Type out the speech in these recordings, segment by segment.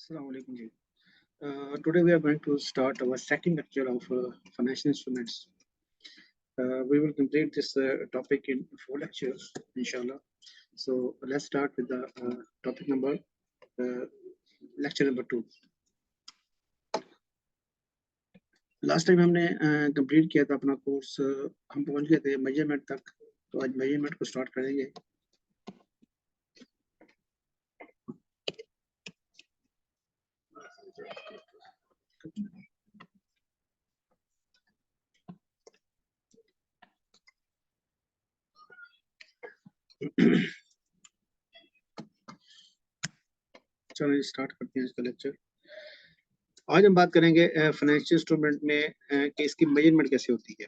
Assalamu alaikum ji. Today we are going to start our second lecture of financial instruments. We will complete this topic in 4 lectures, inshallah. So let's start with the topic number, lecture number 2. Last time हमने complete किया था अपना course, हम पहुंच गए थे measurement तक, तो आज मेजरमेंट को स्टार्ट करेंगे. चलो स्टार्ट करते हैं इसका लेक्चर. आज हम बात करेंगे फाइनेंशियल इंस्ट्रूमेंट में कि इसकी मेजरमेंट कैसे होती है.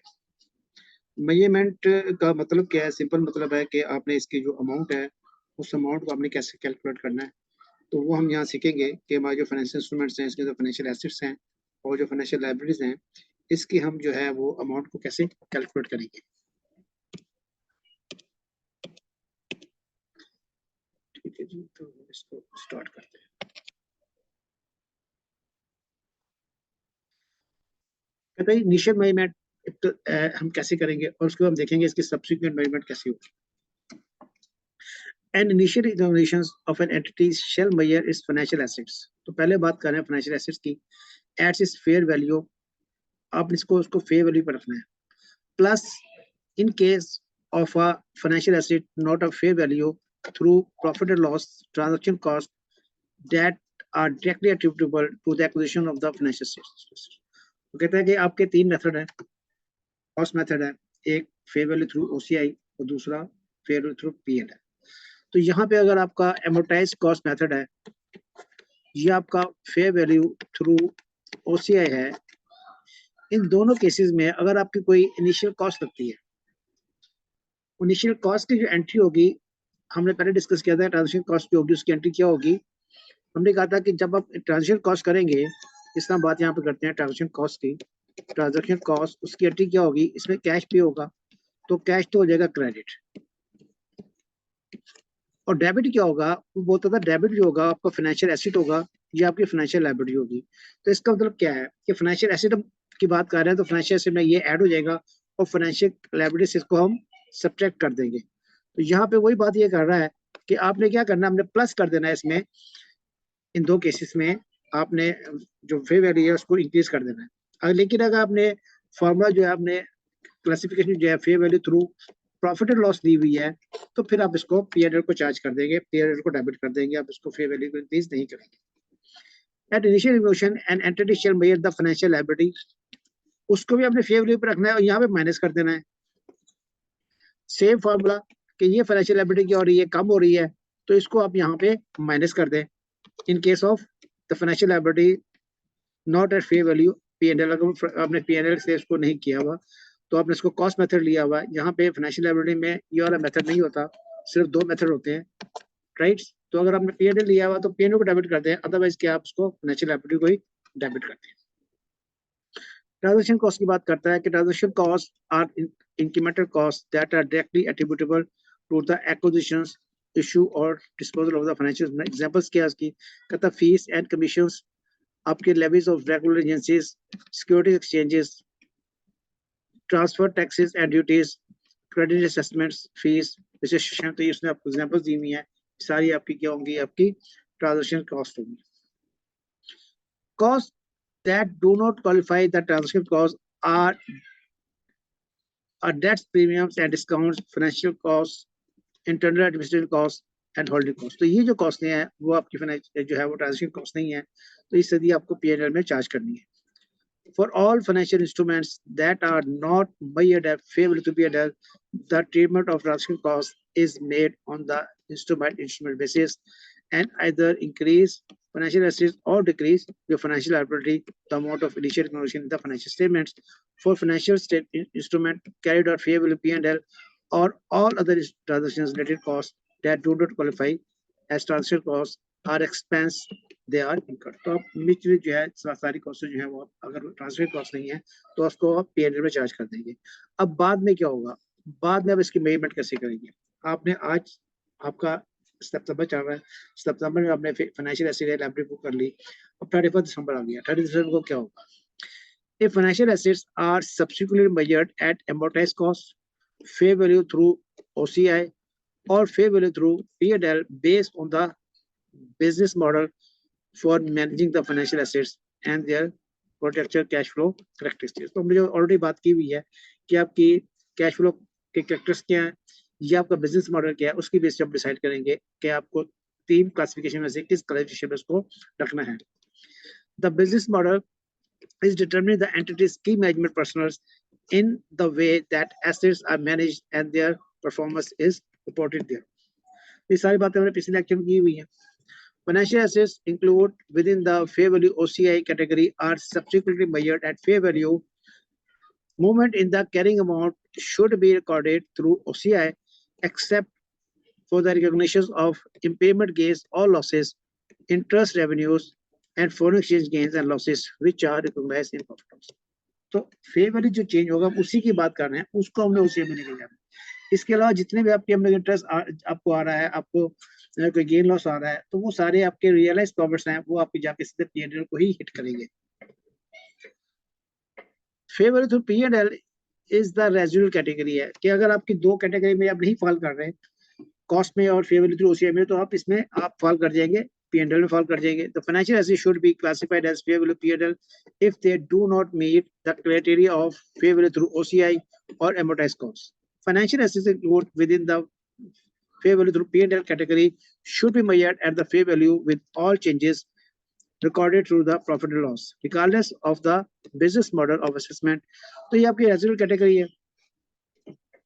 मेजरमेंट का मतलब क्या है? सिंपल मतलब है कि आपने इसकी जो अमाउंट है उस अमाउंट को आपने कैसे कैलकुलेट करना है. तो वो हम यहाँ सीखेंगे कि हमारे जो फाइनेंशियल इंस्ट्रूमेंट्स हैं, इसके जो फाइनेंशियल एसेट्स हैं और जो फाइनेंशियल लायबिलिटीज हैं, इसकी हम जो है वो अमाउंट को कैसे कैलकुलेट करेंगे. ठीक है जी, तो इसको स्टार्ट करते हैं. कहते हैं इनिशियल मेजरमेंट हम कैसे करेंगे और उसके बाद हम देखेंगे इसकी सब्सिक्वेंट मेजरमेंट कैसे होगी. And initial examinations of an entity shall measure its financial assets. तो पहले बात कर रहे हैं फाइनेंशियल एसेट्स की. At its fair value, आप इसको उसको फेयर वैल्यू पर रखना है. Plus in case of a financial asset not a fair value through profit and loss transaction cost that are directly attributable to the acquisition of the financial assets. तो कहते हैं कि आपके 3 मेथड है, cost method है. एक fair value through OCI और दूसरा फेयर वैल्यू थ्रू पीएल है. तो यहाँ पे अगर आपका एमोटाइज कॉस्ट मेथड है, ये आपका फेयर वैल्यू थ्रू ओसीआई है, इन दोनों केसेस में अगर आपकी कोई इनिशियल कॉस्ट लगती है, इनिशियल कॉस्ट की जो एंट्री होगी, हमने पहले डिस्कस किया था ट्रांजेक्शन कॉस्ट जो होगी उसकी एंट्री क्या होगी. हमने कहा था कि जब आप ट्रांजेक्शन कॉस्ट करेंगे, इस तरह बात यहाँ पे करते हैं ट्रांजेक्शन कॉस्ट की. ट्रांजेक्शन कॉस्ट उसकी एंट्री क्या होगी, इसमें कैश पे होगा, तो कैश तो हो जाएगा क्रेडिट. और डेबिट क्या होगा, वो बोलता था डेबिट जो होगा आपका फाइनेंशियल एसेट होगा, ये आपकी फाइनेंशियल लायबिलिटी होगी. तो इसका मतलब क्या है कि फाइनेंशियल एसेट की बात कर रहे हैं तो फाइनेंशियल एसेट में ये ऐड हो जाएगा और फाइनेंशियल लायबिलिटी से इसको हम सब्ट्रैक्ट कर देंगे. तो यहाँ पे वही बात ये कर रहा है कि आपने क्या करना है, हमने प्लस कर देना है इसमें. इन 2 केसेस में आपने जो फेयर वैल्यू है उसको इंक्रीज कर देना है. लेकिन अगर आपने फॉर्मूला जो है आपने क्लासिफिकेशन जो है fair value through profit and loss दी हुई है, तो फिर आप इसको पीएनएल को चार्ज कर देंगे, पीएनएल को डेबिट कर देंगे, आप इसको फेयर वैल्यू को इंक्रीज नहीं करेंगे. At initial evolution and entity shall measure the financial liability, उसको भी आपने फेयर वैल्यू पे रखना है और यहाँ पे माइनस कर देना है. सेम फॉर्मूला कि ये फाइनेंशियल लायबिलिटी क्या हो रही है, कम हो रही है, तो इसको आप यहाँ पे माइनस कर दें. इन case of the financial liability not at fair value PNL, अगर आपने पीएनएल से इसको नहीं किया हुआ तो आपने इसको कॉस्ट मेथड लिया हुआ है. यहाँ पे फाइनेंशियल लायबिलिटी में ये वाला मेथड नहीं होता, सिर्फ 2 मेथड होते हैं, राइट. तो अगर आपने पीएनएल लिया हुआ तो पीएनएल को डेबिट करते हैं, अदरवाइज क्या आप उसको फाइनेंशियल लायबिलिटी को ही डेबिट करते हैं. ट्रांजैक्शन कॉस्ट की बात करता है कि transaction cost are incremental cost that are directly attributable to the acquisitions issue और disposal of the financial. Examples क्या है इसकी, कहता फीस एंड कमीशंस, आपके levies of regular agencies, securities exchanges, transfer taxes and duties, credit assessments, fees, registration. तो इसमें आपको examples दी हुई हैं, सारी आपकी क्या होंगी, आपकी ट्रांजैक्शन कॉस्ट होगी. Cost that do not qualify the transaction cost are debts, premiums and discounts, financial cost, internal administrative cost and holding cost. तो ये जो कॉस्ट हैं वो आपकी फाइनेंशियल जो है वो ट्रांजैक्शन कॉस्ट नहीं है, तो इस सदी आपको पीएनएल में चार्ज करनी है. For all financial instruments that are not measured at fair value to be adult, the treatment of transaction cost is made on the instrument basis and either increase financial assets or decrease your financial liability, the amount of initial accumulation in the financial statements for financial instrument carried out fair value P&L or all other transactions related costs that do not qualify as transaction costs are expense they are incurred. तो आप mutually जो है सारी cost जो है वो अगर transfer cost नहीं है तो उसको आप पीएनएल में चार्ज कर देंगे. अब बाद में क्या होगा, बाद में आप इसकी मेजरमेंट कैसे करेंगे. आपने आज आपका सितंबर चल रहा है, सितंबर में आपने फाइनेंशियल एसेट लायबिलिटी बुक कर ली, अब 31 दिसंबर आ गया, 30 दिसंबर को क्या होगा? If financial assets are subsequently measured at amortized cost, fair value through OCI, or fair value through P&L based on the business model for managing the financial assets and their potential cash flow characteristics. तो हमने जो already बात की हुई है कि आपकी cash flow के कैरेक्टर्स क्या हैं या आपका बिजनेस मॉडल क्या है, उसकी बेस पे आप डिसाइड करेंगे कि आपको 3 क्लासिफिकेशन में से किस क्लासिफिकेशन में उसको रखना है. The business model is determining the entity's key management personnel in the way that assets are managed and their performance is reported there. ये सारी बातें हमने पिछले लेक्चर में की हुई हैं. Financial assets include within the fair value OCI category are subsequently measured at fair value. Movement in the carrying amount should be recorded through OCI except for the recognition of impairment gains or losses, interest revenues, and foreign exchange gains and losses which are recognized in profit and loss. तो fair value जो change होगा उसी की बात कर रहे हैं, उसको हमने उसी में लेके जाना. इसके अलावा जितने भी आपके हमने इंटरेस्ट आपको आ रहा है, आपको कोई गेन लॉस आ रहा है, तो वो सारे आपके रियलाइज प्रॉफिट्स हैं, वो आपके जाके सीधे P&L को ही हिट करेंगे. Fair value through P&L is the residual category है कि अगर आपकी दो कैटेगरी में आप नहीं फॉल कर रहे, कॉस्ट में और फेयर वैल्यू थ्रू OCI में, तो आप इसमें आप फॉल कर जाएंगे, P&L में फॉल कर जाएंगे. The financial assets should be classified as fair value P&L if they do not meet the criteria of fair value through OCI or amortized costs. Financial assets included within the fair value through P&L category should be measured at the fair value with all changes recorded through the profit and loss, regardless of the business model of assessment. तो ये आपकी residual category है.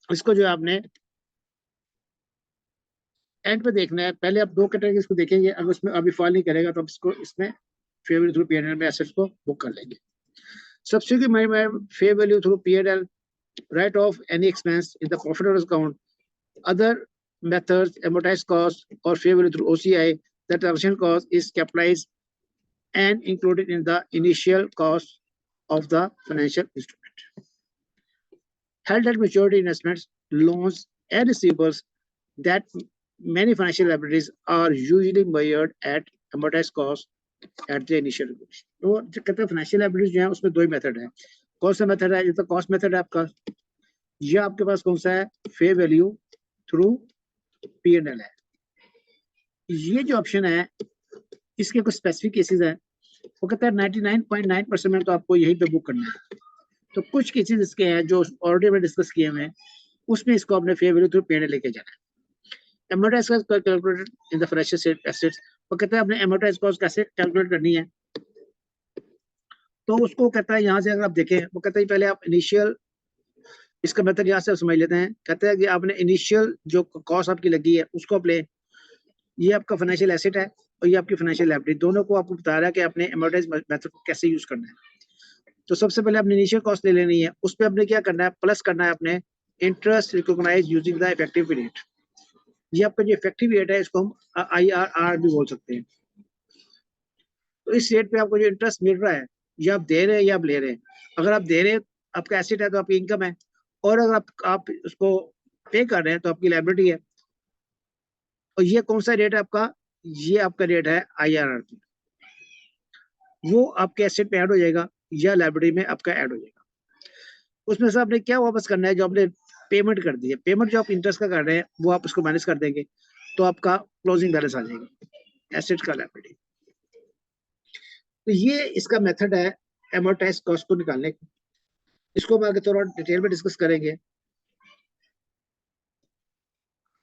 इसको जो आपने and पे देखना है. पहले आप दो कैटेगरीज को देखेंगे, अगर उसमें अभी फॉल नहीं करेगा तो आप इसको इसमें फेयर वैल्यू थ्रू P&L में एसेट्स को बुक कर लेंगे. Subsequent fair value through P&L, write off any expense in the profit और loss account, other methods, amortized cost or fair value through OCI, that transaction cost is capitalized and included in the initial cost of the financial instrument. Held at maturity investments, loans and receivables that many financial liabilities are usually measured at amortized cost at the initial acquisition. तो जो कहते हैं financial liabilities जो है उसमें दो ही method है. कौन सा मेथड है? ये तो कॉस्ट मेथड है आपका. ये आपके पास कौन सा है? फेयर वैल्यू थ्रू P&L है. ये जो ऑप्शन है इसके कुछ स्पेसिफिक केसेस हैं. वो कहता है 99.9% में तो आपको यहीं पे बुक करना है. तो कुछ केसेस इसके हैं जो ऑलरेडी में डिस्कस किए हुए हैं, उसमें इसको आपने फेयर वैल्यू थ्रू P&L लेके जाना है. amortized cost calculated in the financial assets, वो कहता है आपने amortized cost कैसे कैलकुलेट करनी है. तो उसको कहता है यहाँ से अगर आप देखें, वो कहता है पहले आप इनिशियल, इसका मेथड यहाँ से समझ लेते हैं. कहता है कि आपने इनिशियल जो कॉस्ट आपकी लगी है उसको आप ले, ये आपका फाइनेंशियल एसेट है और ये आपकी फाइनेंशियल लायबिलिटी, दोनों को आपको बता रहा है कि आपने amortized मेथड को कैसे यूज करना है. तो सबसे पहले आपने इनिशियल कॉस्ट ले लेनी है, उस पर आपने क्या करना है? प्लस करना है अपने interest recognise using the effective rate. ये आपका जो इफेक्टिव रेट है इसको हम IRR भी बोल सकते हैं. तो इस रेट पे आपको जो इंटरेस्ट मिल रहा है, ये आप दे रहे हैं या आप ले रहे हैं. अगर आप दे रहे हैं, आपका एसेट है तो आपकी इनकम है, और अगर आप उसको पे कर रहे हैं तो आपकी लायबिलिटी है. और ये कौन सा रेट है आपका? ये आपका रेट है IRR. वो आपके एसेट पे ऐड हो जाएगा या लायबिलिटी में आपका ऐड हो जाएगा. उसमें से आपने क्या वापस करना है? जो आपने पेमेंट कर दी है, पेमेंट जो आप इंटरेस्ट का कर रहे हैं वो आप उसको माइनस कर देंगे, तो आपका क्लोजिंग बैलेंस आ जाएगा एसेट का लायबिलिटी. तो ये इसका मेथड है amortized कॉस्ट को निकालने का. इसको हम आगे थोड़ा डिटेल में डिस्कस करेंगे.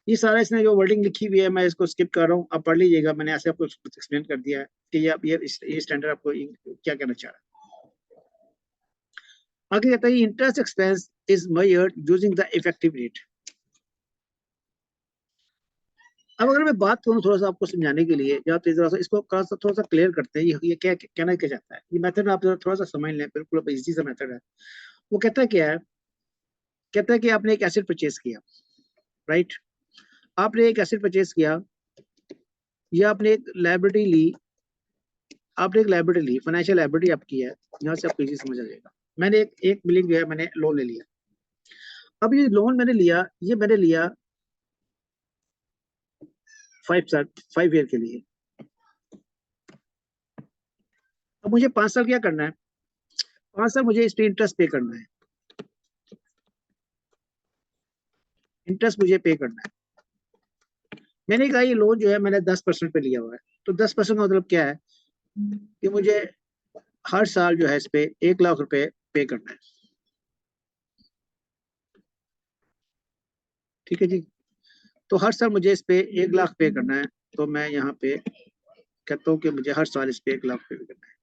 ये सारा इसने जो वर्डिंग लिखी हुई है मैं इसको स्किप कर रहा हूँ, आप पढ़ लीजिएगा. मैंने ऐसे आपको एक्सप्लेन कर दिया है कि ये स्टैंडर्ड आपको क्या कहना चाह रहा है. आगे कहता है interest expense is measured using the effective rate. अब अगर मैं बात करूँ थोड़ा सा आपको समझाने के लिए, या तो थोड़ा सा इसको थोड़ा सा क्लियर करते हैं ये क्या कहना क्या चाहता है. ये मेथड आप थोड़ा सा समझ लें, बिल्कुल इजी सा मेथड है. वो कहता है क्या है? कहता है कि आपने एक एसेट परचेज किया, राइट. आपने एक एसेट परचेज किया या आपने एक लायबिलिटी ली, आपने एक लायबिलिटी ली, फाइनेंशियल लायबिलिटी आपकी है. यहाँ से आपको इजी समझ आ जाएगा. मैंने एक बिलिंग जो है मैंने लोन ले लिया. अब ये लोन मैंने लिया, ये मैंने लिया 5 ईयर के लिए। अब मुझे 5 साल क्या करना है, 5 साल मुझे इस पे इंटरेस्ट पे करना है, इंटरेस्ट मुझे पे करना है। मैंने कहा ये लोन जो है मैंने 10% पे लिया हुआ है, तो 10% का मतलब क्या है कि मुझे हर साल जो है इस पे 1 लाख रुपए पे करना है। ठीक है जी, तो हर साल मुझे इस पे 1 लाख पे करना है, तो मैं यहाँ पे कहता हूँ कि मुझे हर साल इस पे 1 लाख पे करना है।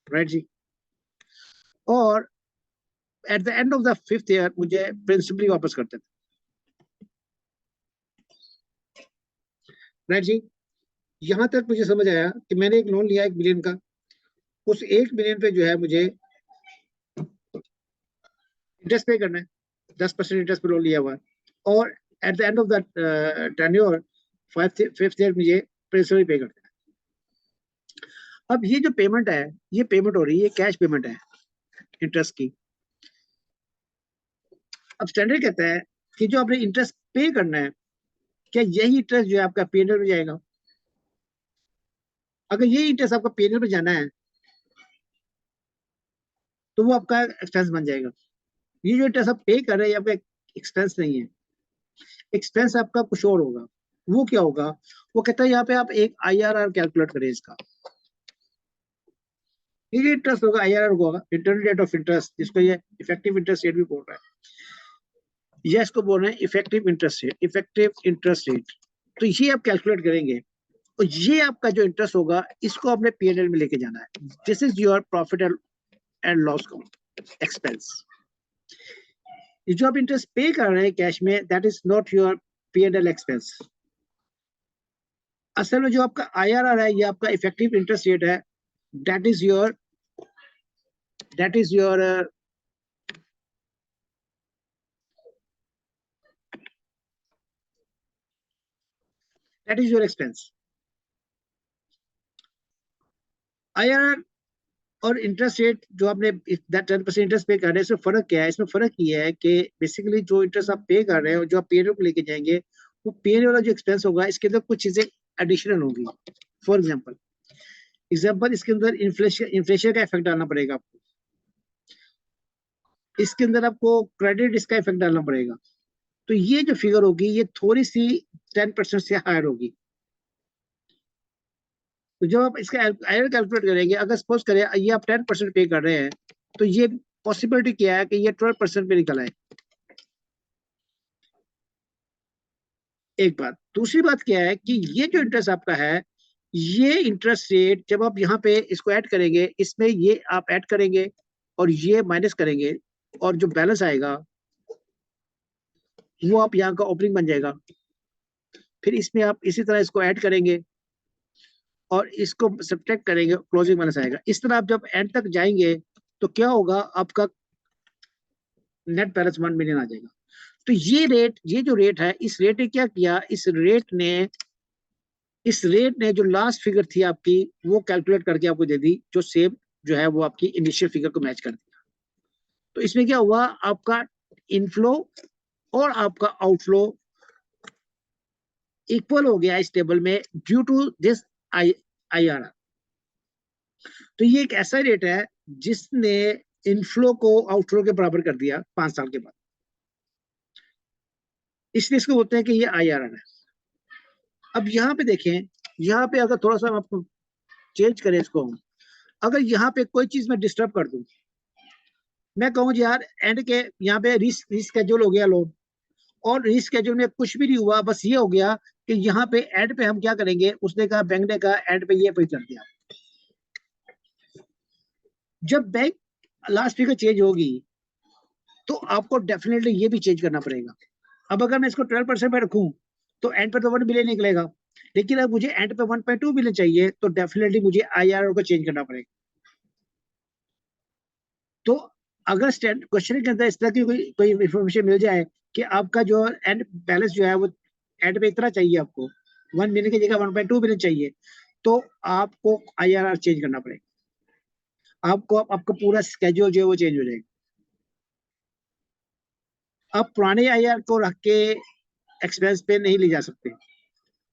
राइट जी, और at the end of the 5th year मुझे प्रिंसिपली वापस करते थे। राइट जी, यहां तक मुझे समझ आया कि मैंने एक लोन लिया 1 मिलियन का, उस 1 मिलियन पे जो है मुझे इंटरेस्ट पे करना है, 10% इंटरेस्ट पे लोन लिया हुआ है, और at the end of the tenure 5th year मुझे प्रिंसिपल पे करना है। अब ये जो पेमेंट है, ये पेमेंट हो रही है, कैश पेमेंट है इंटरेस्ट की। अब स्टैंडर्ड कहता है कि जो आपने इंटरेस्ट पे करना है, क्या यही इंटरेस्ट जो है आपका पीएनएल में जाएगा? अगर यही इंटरेस्ट आपका पीएनएल में जाना है तो वो आपका एक्सपेंस बन जाएगा। ये जो इंटरेस्ट आप पे कर रहे हैं आपका एक्सपेंस नहीं है, एक्सपेंस आपका कुछ और होगा। वो क्या होगा? वो कहता है यहाँ पे आप एक आईआरआर कैलकुलेट करें इसका। ये इंटरेस्ट होगा, आईआरआर होगा, इंटरनल रेट ऑफ इंटरेस्ट, जिसको ये इफेक्टिव इंटरेस्ट रेट भी बोल रहा है। ये इसको बोल रहे हैं effective interest rate, effective interest rate. तो ये आप कैलकुलेट करेंगे, और ये आपका जो इंटरेस्ट होगा इसको आपने पीएनएल में लेके जाना है। This is your profit and loss expense. जो आप इंटरेस्ट पे कर रहे हैं कैश में, that is not your PNL expense. असल में जो आपका आईआरआर है, ये आपका इफेक्टिव इंटरेस्ट रेट है, that is your that is your that is your expense. IRR और इंटरेस्ट रेट जो आपने 10% इंटरेस्ट पे कर रहे हैं, इसमें फर्क क्या है? इसमें फर्क ये है कि बेसिकली जो इंटरेस्ट आप पे कर रहे हैं और जो आप पीएनएल को लेके जाएंगे, वो पीएनएल वाला जो एक्सपेंस होगा इसके अंदर कुछ चीजें एडिशनल होगी। फॉर एग्जाम्पल इसके अंदर इन्फ्लेशन का इफेक्ट डालना पड़ेगा आपको, इसके अंदर आपको क्रेडिट रिस्क का इफेक्ट डालना पड़ेगा। तो ये जो फिगर होगी ये थोड़ी सी 10% से हायर होगी। तो जब आप इसका आयर कैलकुलेट करेंगे, अगर सपोज करें ये आप 10% पे कर रहे हैं, तो ये पॉसिबिलिटी क्या है कि ये 12% पे निकल आए। एक बात, दूसरी बात क्या है कि ये जो इंटरेस्ट आपका है, ये इंटरेस्ट रेट जब आप यहाँ पे इसको ऐड करेंगे, इसमें ये आप ऐड करेंगे और ये माइनस करेंगे, और जो बैलेंस आएगा वो आप यहाँ का ओपनिंग बन जाएगा। फिर इसमें आप इसी तरह इसको ऐड करेंगे और इसको सब्ट्रैक्ट करेंगे, क्लोजिंग बैलेंस आएगा। इस तरह आप जब एंड तक जाएंगे तो क्या होगा, आपका नेट बैलेंस 1 मिलियन आ जाएगा। तो ये जो रेट है, इस रेट ने क्या किया, इस रेट ने जो लास्ट फिगर थी आपकी, वो कैलकुलेट करके आपको दे दी, जो सेम जो है वो आपकी इनिशियल फिगर को मैच कर दिया। तो इसमें क्या हुआ, आपका इनफ्लो और आपका आउटफ्लो इक्वल हो गया इस टेबल में, ड्यू टू दिस आईआरआर। तो ये एक ऐसा रेट है जिसने इनफ्लो को आउटफ्लो के बराबर कर दिया 5 साल के बाद, इसलिए इसको बोलते हैं कि ये आईआरआर है। अब यहाँ पे देखें, यहाँ पे अगर थोड़ा सा हम आपको चेंज करें इसको, अगर यहाँ पे कोई चीज मैं डिस्टर्ब कर दूं, मैं कहूँ जी यार एंड के यहाँ पे रिस्केड्यूल हो गया लोन, और रिस्केड्यूल में कुछ भी नहीं हुआ, बस ये हो गया कि यहाँ पे एंड पे हम क्या करेंगे, उसने कहा, बैंक ने कहा एंड पे ये पे कर दिया। जब बैंक लास्ट फिगर चेंज होगी तो आपको डेफिनेटली ये भी चेंज करना पड़ेगा। अब अगर मैं इसको 12% पे रखूं तो एंड पे तो 1 मिलियन निकलेगा, लेकिन अब मुझे एंड पे 1.2 मिलियन चाहिए, तो डेफिनेटली मुझे आईआरआर को चेंज करना पड़ेगा। तो अगर क्वेश्चन के अंदर इस तरह की कोई इंफॉर्मेशन मिल जाए कि आपका जो एंड बैलेंस जो है वो एंड पे इतना चाहिए, आपको 1 मिलियन की जगह 1.2 मिलियन चाहिए, तो आपको आईआरआर चेंज करना पड़ेगा। आपको पूरा स्केड्यूल जो है वो चेंज हो जाएगा। आप पुराने आईआर को रख के एक्सपेंस पे नहीं ले जा सकते।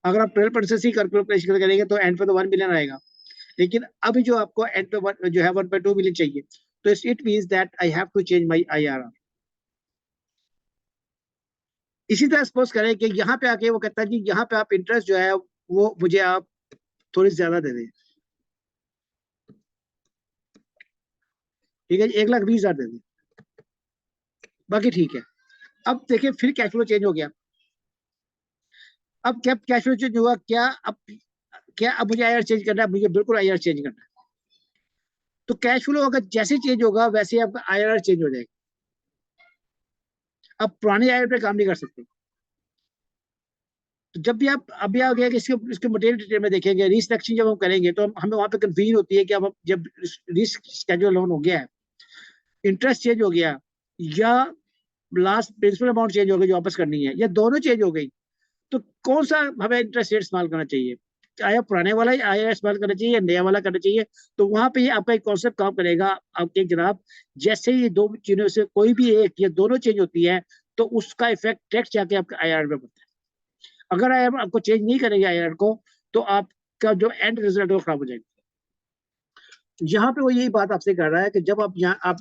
अगर आप 12% ही कैलकुलेशन करेंगे तो एंड पे तो 1 मिलियन आएगा, लेकिन अभी जो आपको एंड पे जो है 1.2 मिलियन चाहिए, तो it means that I have to change my IRR. इसी तरह सपोज करें कि यहाँ पे आके वो कहता है कि यहाँ पे आप इंटरेस्ट जो है वो मुझे आप थोड़ी ज्यादा दे दें, ठीक है, 1,20,000 दे दें, बाकी ठीक है। अब देखिए फिर कैश फ्लो चेंज हो गया। अब क्या कैश फ्लो चेंज हुआ, क्या अब मुझे आईआर चेंज करना है, मुझे बिल्कुल आईआर चेंज करना है। तो कैश फ्लो अगर जैसे चेंज होगा वैसे ही आपका आईआर चेंज हो जाएगा। अब पुराने आईआर पे काम नहीं कर सकते। तो जब भी आप अभी आ गया कि इसके मटेरियल डिटेल में देखेंगे, रिस्ट्रक्चरिंग जब हम करेंगे तो हमें वहां पे कंफ्यूजन होती है कि अब जब रिस्क स्केड्यूल लोन हो गया है, इंटरेस्ट चेंज हो गया, या लास्ट प्रिंसिपल अमाउंट चेंज हो गई जो वापस करनी है, या दोनों चेंज हो गई, तो कौन सा हमें इंटरेस्ट रेट इस्तेमाल करना चाहिए, चाहे पुराने वाला ही आया इस्तेमाल करना चाहिए या नया वाला करना चाहिए। तो वहां पे आपका एक कॉन्सेप्ट काम करेगा आपके जनाब, जैसे ही दो चीजों से कोई भी एक या दोनों चेंज होती है तो उसका इफेक्ट डायरेक्ट जाके आपके आईआर में पड़ता है। अगर आईआर आपको चेंज नहीं करेंगे आईआर को, तो आपका जो एंड रिजल्ट है वो खराब हो जाएगा। यहाँ पे वो यही बात आपसे कर रहा है कि जब आप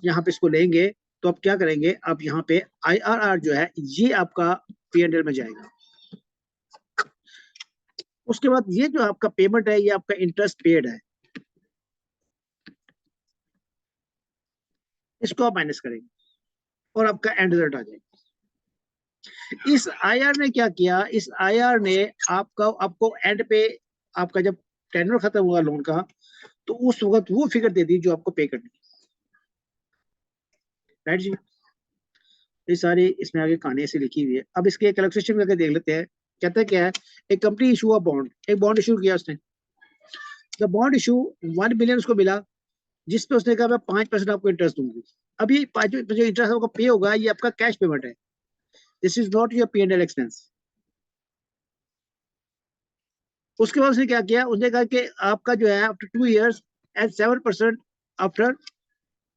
यहाँ पे इसको लेंगे तो आप क्या करेंगे, आप यहाँ पे आईआरआर जो है ये आपका पीएनएल में जाएगा। उसके बाद ये जो आपका पेमेंट है ये आपका इंटरेस्ट पेड है, इसको आप माइनस करेंगे और आपका एंड रिजल्ट आ जाएगा। इस आईआर ने क्या किया, इस आईआर ने आपको एंड पे आपका जब टेन्योर खत्म हुआ लोन का, तो उस वक्त वो फिगर दे दी जो आपको पे करनी है। राइट जी, ये सारी इसमें आगे कहानी ऐसी लिखी हुई है। अब इसके एक कैलकुलेशन करके देख लेते हैं। कहता है क्या है, एक कंपनी इशू हुआ बॉन्ड, एक बॉन्ड इशू किया उसने। द बॉन्ड इशू 1 मिलियन उसको मिला, जिसपे उसने कहा मैं 5% आपको इंटरेस्ट दूंगी। अब ये जो इंटरेस्ट आपको पे होगा ये आपका कैश पेमेंट है, this is not your PNL expense. उसके बाद उसने क्या किया, उसने कहा कि आपका जो है after 2 years at 7% after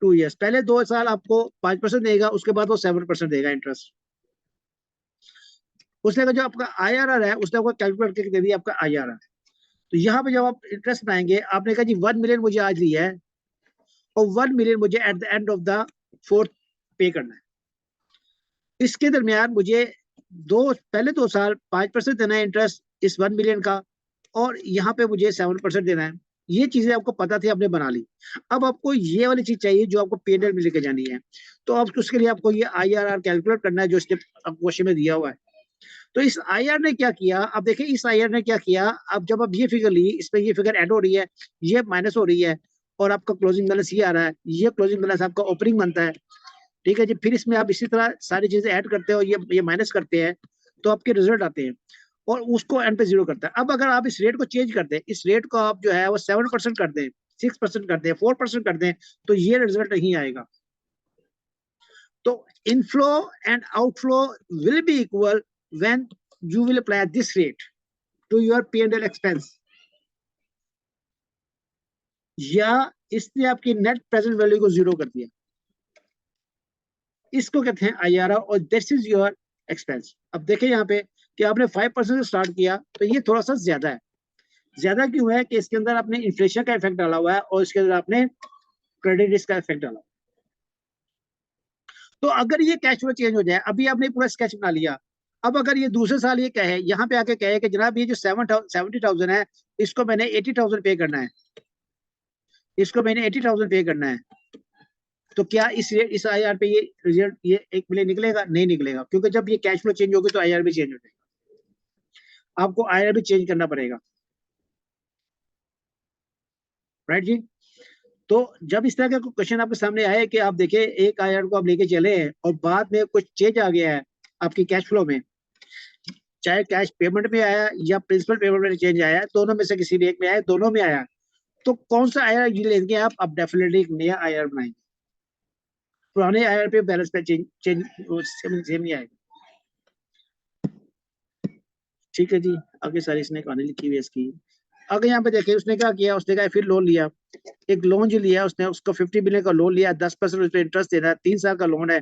2 years, पहले 2 साल आपको 5% देगा, उसके बाद वो 7% देगा इंटरेस्ट। उसने कहा जो आपका आईआरआर है उसने आपको कैलकुलेट करके दे दिया आपका आईआरआर। तो यहाँ पे जब आप इंटरेस्ट बनाएंगे, आपने कहा जी 1 मिलियन मुझे आज लिया है और 1 मिलियन मुझे at the end of the fourth पे करना है। इसके दरमियान मुझे पहले 2 साल 5% देना है इंटरेस्ट इस 1 मिलियन का, और यहाँ पे मुझे 7% देना है। ये चीजें आपको पता थी, आपने बना ली। अब आपको ये वाली चीज चाहिए जो आपको पीएनएल में लेके जानी है, तो आप उसके लिए आपको ये आईआरआर कैलकुलेट करना है जो इसने क्वेश्चन में दिया हुआ है। तो इस आईआर ने क्या किया, अब देखिए इस आईआर ने क्या किया, अब जब आप ये फिगर ली, इसमें ये फिगर ऐड हो रही है, ये माइनस हो रही है, और आपका क्लोजिंग बैलेंस ये आ रहा है, ये क्लोजिंग बैलेंस आपका ओपनिंग बनता है। ठीक है जी, फिर इसमें आप इसी तरह सारी चीजें ऐड करते हो, ये माइनस करते हैं, तो आपके रिजल्ट आते हैं, और उसको एंड पे 0 करता है। अब अगर आप इस रेट को चेंज कर दें, इस रेट को आप जो है वो 7% कर दें, 6% कर दें, 4% कर दें, तो ये रिजल्ट नहीं आएगा। तो inflow and outflow will be equal when you will apply this rate to your P&L expense, या इसने आपकी नेट प्रेजेंट वैल्यू को 0 कर दिया, इसको कहते हैं आईआरआर, और दिस इज योर एक्सपेंस। अब देखिए यहाँ पे कि आपने 5% से स्टार्ट किया, तो ये थोड़ा सा ज्यादा है। ज्यादा क्यों है कि इसके अंदर आपने इन्फ्लेशन का इफेक्ट डाला हुआ है और इसके अंदर आपने क्रेडिट रिस्क का इफेक्ट डाला। तो अगर ये कैश फ्लो चेंज हो जाए, अभी आपने पूरा स्केच बना लिया, अब अगर ये दूसरे साल ये कहे, यहाँ पे आके कहे कि जनाब ये जो 70,000 है, इसको मैंने 80,000 पे करना है, इसको मैंने 80,000 पे करना है, तो क्या इस आईआर पे ये रिजल्ट ये 1 मिलियन निकलेगा? नहीं निकलेगा, क्योंकि जब ये कैश फ्लो चेंज होगी तो आईआर भी चेंज हो जाएगा, आपको आईआर भी चेंज करना पड़ेगा। राइट जी, तो जब इस तरह का क्वेश्चन आपके सामने आए कि आप देखें एक आईआर को आप लेके चले हैं और बाद में कुछ चेंज आ गया है आपकी कैश फ्लो में, चाहे कैश पेमेंट में आया या प्रिंसिपल पेमेंट में चेंज आया, दोनों में से किसी भी एक में आया, दोनों में आया, तो कौन सा आईआर ये लेंगे आप? अब डेफिनेटली एक नया आईआर बनाएंगे, पुराने आईआर पे बैलेंस पे चेंज सेम नहीं आएगा। ठीक है जी, आगे सारी इसने कहानी लिखी हुई है इसकी। अगर यहाँ पे देखिए उसने क्या किया, उसने कहा फिर लोन लिया, एक लोन जो लिया उसने, उसको 50 मिलियन का लोन लिया, 10% उस पर इंटरेस्ट देना है, 3 साल का लोन है,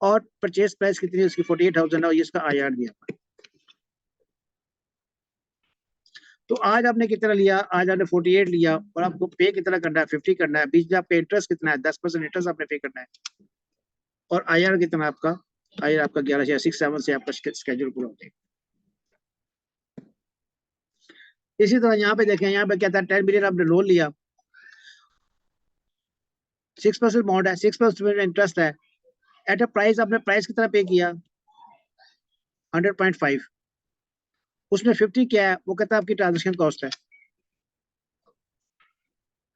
और परचेज प्राइस कितनी है उसकी 48,000 है और ये इसका IR दिया हुआ है। तो आज आपने कितना लिया, आज आपने 48 लिया और आपको पे कितना करना है, 50 करना है। बीच में आपका इंटरेस्ट कितना है, 10% इंटरेस्ट आपने पे करना है। और IR कितना आपका, IR आपका 11,667 से आपका स्केड्यूल पूरा हो जाएगा। इसी तरह यहाँ पे देखें, यहाँ पे क्या था, 10 बिलियन आपने लोन लिया, 6% अमाउंट है, 6% इंटरेस्ट है, एट अ प्राइस आपने प्राइस कितना पे किया 100.5, उसमें 50 क्या है, वो कहता है आपकी ट्रांजेक्शन कॉस्ट है।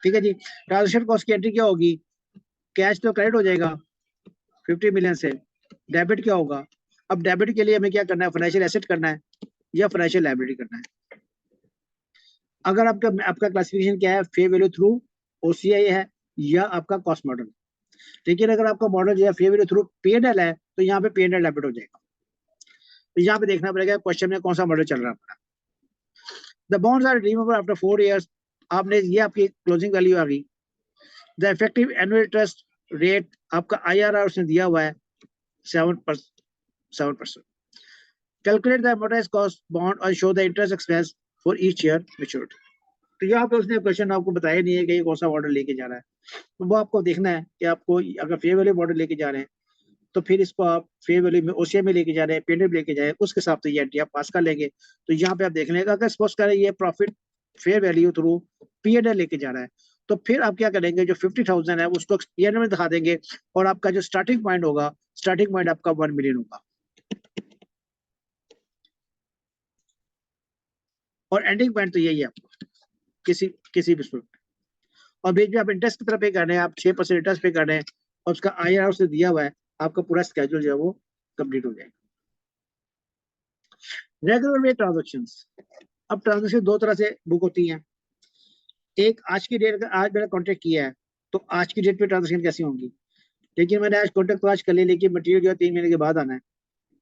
ठीक है जी, ट्रांजेक्शन कॉस्ट की एंट्री क्या होगी, कैश तो क्रेडिट हो जाएगा 50 मिलियन से, डेबिट क्या होगा, अब डेबिट के लिए हमें क्या करना है, फाइनेंशियल एसेट करना है या फाइनेंशियल लायबिलिटी करना है। अगर आपका आपका क्लासिफिकेशन क्या है, फेयर वैल्यू थ्रू OCI है या आपका कॉस्ट मॉडल। लेकिन अगर आपका मॉडल जो है फेयर वैल्यू थ्रू P&L है तो यहाँ पे P&L डेबिट हो जाएगा। तो यहाँ पे देखना पड़ेगा क्वेश्चन में कौन सा मॉडल चल रहा है। The bonds are redeemable after 4 years, आपने ये आपकी क्लोजिंग वैल्यू आ गई। The effective annual interest rate आपका IRR उसने दिया हुआ है 7%। Calculate the amortised cost bond और show the interest expense for each year maturity. तो यहाँ पे उसने क्वेश्चन आपको बताया नहीं है कि ये कौन सा मॉडल लेके जा रहा है, तो वो आपको देखना है कि आपको अगर फेयर वैल्यू मॉडल लेके जा रहे हैं तो फिर इसको आप फेयर वैल्यू में OCI में लेके जा रहे हैं, P&L लेके जाए, उसके हिसाब से ये एंट्री आप पास कर लेंगे। तो यहाँ पे आप देख लेंगे अगर सपोज करें ये profit fair value through P&L लेके जा रहा है तो फिर आप क्या करेंगे, जो 50,000 है उसको P&L में दिखा देंगे और आपका जो स्टार्टिंग पॉइंट होगा, स्टार्टिंग पॉइंट आपका 1 मिलियन होगा और एंडिंग पॉइंट तो यही है आपको किसी भी स्टूडेंट। और बीच में आप इंटरेस्ट की तरफ पे कर रहे हैं, आप 6% इंटरेस्ट पे कर रहे हैं और उसका IRR उसने दिया हुआ है, आपका पूरा स्केड्यूल जो है वो कंप्लीट हो जाएगा। रेगुलर वे ट्रांजेक्शंस, अब ट्रांजेक्शन दो तरह से बुक होती हैं। एक आज की डेट, आज मैंने कॉन्टेक्ट किया है तो आज की डेट पे ट्रांजेक्शन कैसी होंगी, लेकिन मैंने आज कॉन्टेक्ट तो आज कर लिया लेकिन मटेरियल जो है 3 महीने के बाद आना है,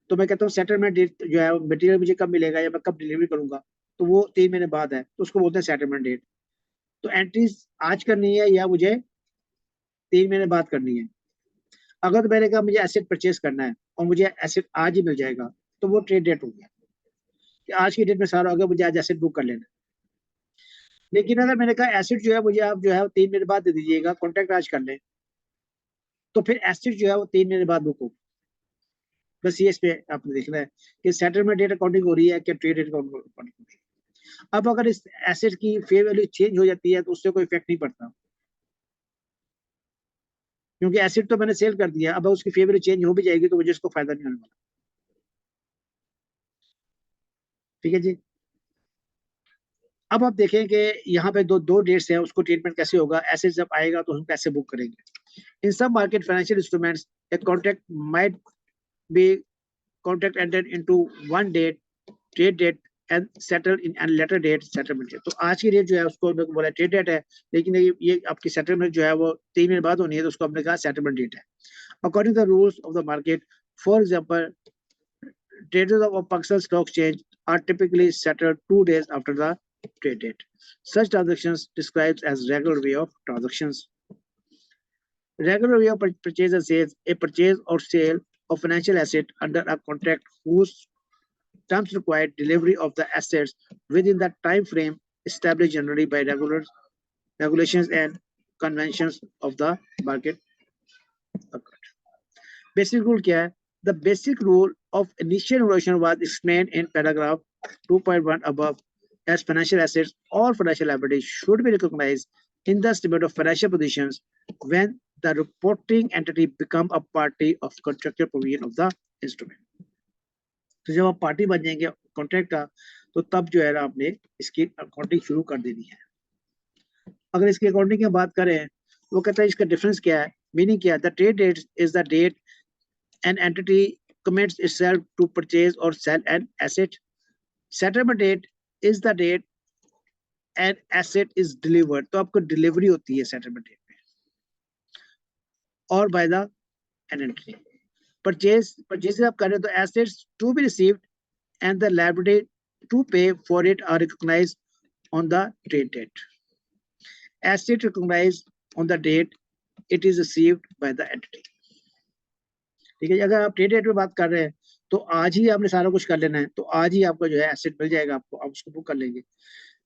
तो मैं कहता हूँ सेटलमेंट डेट जो है मटेरियल मुझे कब मिलेगा या मैं कब डिलीवरी करूंगा, तो वो 3 महीने बाद है, तो उसको बोलते हैं सेटलमेंट डेट। तो एंट्रीज आज करनी है या मुझे 3 महीने बाद करनी है। अगर तो मैंने कहा मुझे एसेट परचेज करना है और मुझे एसेट आज ही मिल जाएगा तो वो ट्रेड डेट हो गया कि आज की डेट में सारा होगा, मुझे आज एसेट बुक कर लेना है। लेकिन अगर मैंने कहा एसेट जो है मुझे आप जो है 3 महीने बाद दे दीजिएगा, कॉन्ट्रैक्ट आज कर लें, तो फिर एसेट जो है वो 3 महीने बाद बुक होगा। बस ये इस पे आपने देखना है कि सेटलमेंट डेट अकाउंटिंग हो रही है क्या ट्रेड डेट अकाउंटिंग हो रही है। अब अगर इस एसेट की फेयर वैल्यू चेंज हो जाती है तो उससे कोई इफेक्ट नहीं पड़ता, क्योंकि एसेट तो मैंने सेल कर दिया, अब उसकी फेयर वैल्यू चेंज हो भी जाएगी तो मुझे इसको फायदा नहीं होने वाला। ठीक है जी, अब आप देखें कि यहाँ पे दो डेट्स हैं, उसको ट्रीटमेंट कैसे होगा, एसेट जब आएगा तो हम कैसे बुक करेंगे। इन सब market financial instruments a contract might be contract entered into one date trade date and settle in and later date settlement date. तो आज की डेट जो है उसको बोला ट्रेड डेट है, लेकिन ये आपकी सेटलमेंट जो है वो 3 महीने बाद होनी है, तो उसको हमने कहा सेटलमेंट डेट है। According to the rules of the market, for example traders of Pakistan Stock Exchange are typically settled 2 days after the trade date. Such transactions described as regular way of transactions. Regular way of purchase and sales, a purchase or sale of financial asset under a contract whose terms require delivery of the assets within the time frame established generally by regulations and conventions of the market. Basic rule क्या है? The basic rule of initial evaluation was explained in paragraph 2.1 above as financial assets or financial liabilities should be recognized in the statement of financial positions when the reporting entity become a party of contractual provision of the instrument. तो जब आप party बन जाएंगे contract का तो तब जो है ना आपने इसकी अकाउंटिंग शुरू कर देनी है। अगर इसकी अकाउंटिंग की बात करें वो कहता है इसका डिफरेंस क्या है, मीनिंग क्या है, the trade date is the date an entity commits itself to purchase or sell an asset. Settlement date is the date an asset is delivered. तो आपको डिलीवरी होती है सेटलमेंट डेट में और by the an entity. Purchase आप कर रहे हो तो assets to be received and the liability to pay for it are recognized on the trade date. Asset recognized on the date it is received by the entity. ठीक है। अगर आप trade date में बात कर रहे हैं तो आज ही आपने सारा कुछ कर लेना है, तो आज ही आपका जो है एसेट मिल जाएगा आपको, आप उसको बुक कर लेंगे।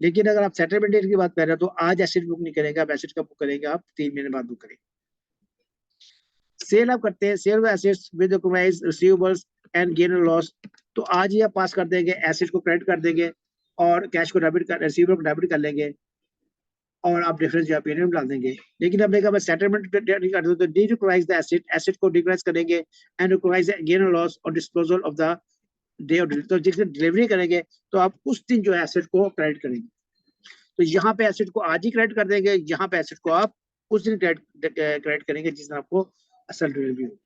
लेकिन अगर आप सेटलमेंट डेट की बात कर रहे हैं तो आज एसेट बुक नहीं करेंगे आप, एसेट का बुक करेंगे आप 3 महीने बाद बुक करेंगे। सेल आप करते हैं, sale assets with recognised receivables and gain और लॉस, तो आज ही आप पास कर देंगे, एसेट को क्रेडिट कर देंगे और कैश को डेबिट कर, रिसीवेबल को डेबिट कर लेंगे और आप डिफरेंस जो है पीरियड में डाल देंगे। लेकिन अब देखा सेटलमेंट नहीं करते तो derecognise the asset, asset को डिक्राइज करेंगे एंड रिकॉग्नाइज गेन और लॉस और disposal of the day of delivery, तो जिस दिन डिलीवरी करेंगे तो आप उस दिन जो है एसेट को क्रेडिट करेंगे। तो यहाँ पे एसेट को आज ही क्रेडिट कर देंगे, यहाँ पे एसेट को आप उस दिन क्रेडिट करेंगे जिस दिन आपको असल डिलीवरी हो।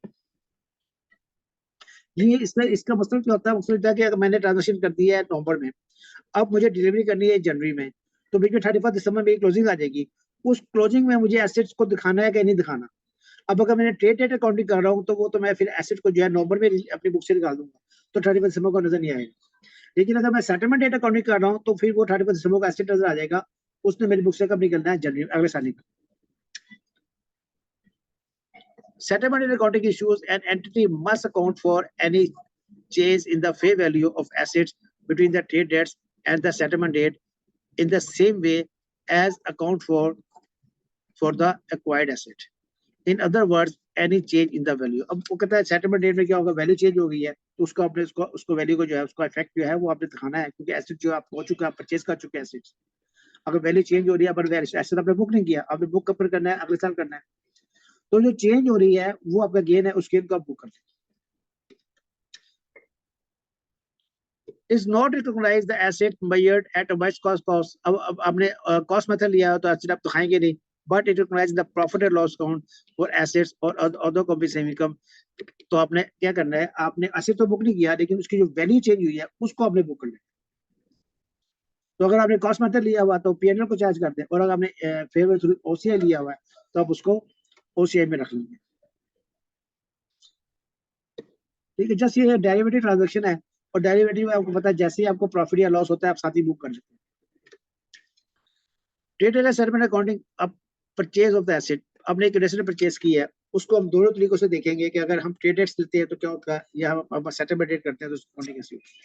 ये इसमें इसका मतलब क्या होता है, मतलब है कि अगर मैंने ट्रांजेक्शन कर दी है नवंबर में, अब मुझे डिलीवरी करनी है जनवरी में, तो देखिए 31 दिसंबर में क्लोजिंग आ जाएगी, उस क्लोजिंग में मुझे एसेट्स को दिखाना है कि नहीं दिखाना। अब अगर मैंने ट्रेड डेट अकाउंटिंग कर रहा हूँ तो वो तो मैं फिर एसेट को जो है नवंबर में अपनी बुक से निकाल दूंगा, तो 31 दिसंबर को नजर नहीं आएगा। लेकिन अगर मैं सेटलमेंट डेट अकाउंटिंग कर रहा हूँ तो फिर वो 31 दिसंबर को एसेट नजर आ जाएगा, उसने मेरी बुक से कब निकलना है, जनवरी अगले साल का। Settlement in accounting issues, an entity must account for any change in the fair value of assets between the trade dates and the settlement date in the same way as account for the acquired asset. In other words, any change in the value. अब वो कहता है settlement date में क्या होगा, value change हो गई है तो उसको आपने उसको वैल्यू को जो है उसका इफेक्ट जो है वो आपने दिखाना है, क्योंकि एसेट जो आप हो चुका है, परचेज कर चुके हैं एसेट। अगर वैल्यू चेंज हो रही है पर एसेट आपने बुक नहीं किया, आपने बुक कब करना है, अगले साल करना है, तो जो चेंज हो रही है वो आपका गेन है, उस गेन को आप बुक करते हैं। Is not recognize the asset measured at a much cost. अब आपने कॉस्ट मेथड लिया तो एसेट आप तो खाएंगे नहीं, but it recognise the profit and loss account for assets और अदर कॉम्प्रिहेंसिव इनकम। तो आपने क्या करना है, आपने एसेट तो बुक नहीं किया लेकिन उसकी जो वैल्यू चेंज हुई है उसको आपने बुक करना है। तो अगर आपने कॉस्ट मेथड लिया हुआ तो पीएनएल को चार्ज करते हैं, और अगर आपने फेवर थ्रू ओसीआई लिया हुआ है तो आप उसको ओसीआई में रख लेंगे। ठीक है, जस्ट ये डेरिवेटिव ट्रांजैक्शन है, और डेरिवेटिव में आपको पता है जैसे ही आपको प्रॉफिट या लॉस होता है आप साथ ही बुक कर सकते हैं। ट्रेड एंड सेटलमेंट अकाउंटिंग, अब परचेज ऑफ द एसेट, आपने एक एसेट परचेज की है, उसको हम दोनों तरीकों से देखेंगे कि अगर हम ट्रेड डेट्स लेते हैं तो क्या होता है, या हम सेटलमेंट डेट करते हैं तो अकाउंटिंग कैसी होती है।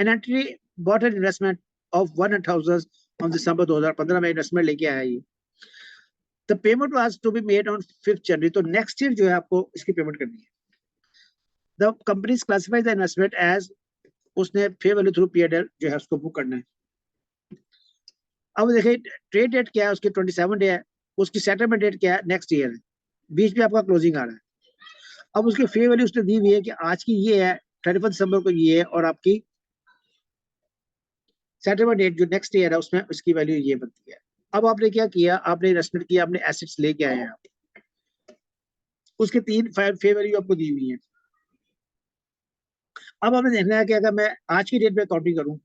An entry bought an investment of 100,000 on December 2015 में इन्वेस्टमेंट लेके आया ये, the payment was to be made on 5 January, तो नेक्स्ट ईयर जो है आपको इसकी पेमेंट करनी है। The company classifies the investment as, उसने फेयर वैल्यू थ्रू पीएनएल जो है उसको बुक करना है। अब देखिए ट्रेड डेट क्या है उसकी 27 डे है, उसकी सेटलमेंट डेट क्या है, नेक्स्ट ईयर है, बीच में आपका क्लोजिंग आ रहा है। अब उसकी फेयर वैल्यू उसने दी हुई है कि आज की ये है, 31 दिसंबर को ये है, और आपकी सेटलमेंट डेट जो नेक्स्ट ईयर है उसमें उसकी वैल्यू ये बनती है। अब आपने क्या किया, आपने इन्वेस्टमेंट किया, आपने एसेट्स लेके आए हैं, उसके 3 फेयर वैल्यू आपको दी हुई है। अब हमें देखना है कि अगर मैं आज की डेट में अकाउंटिंग करूं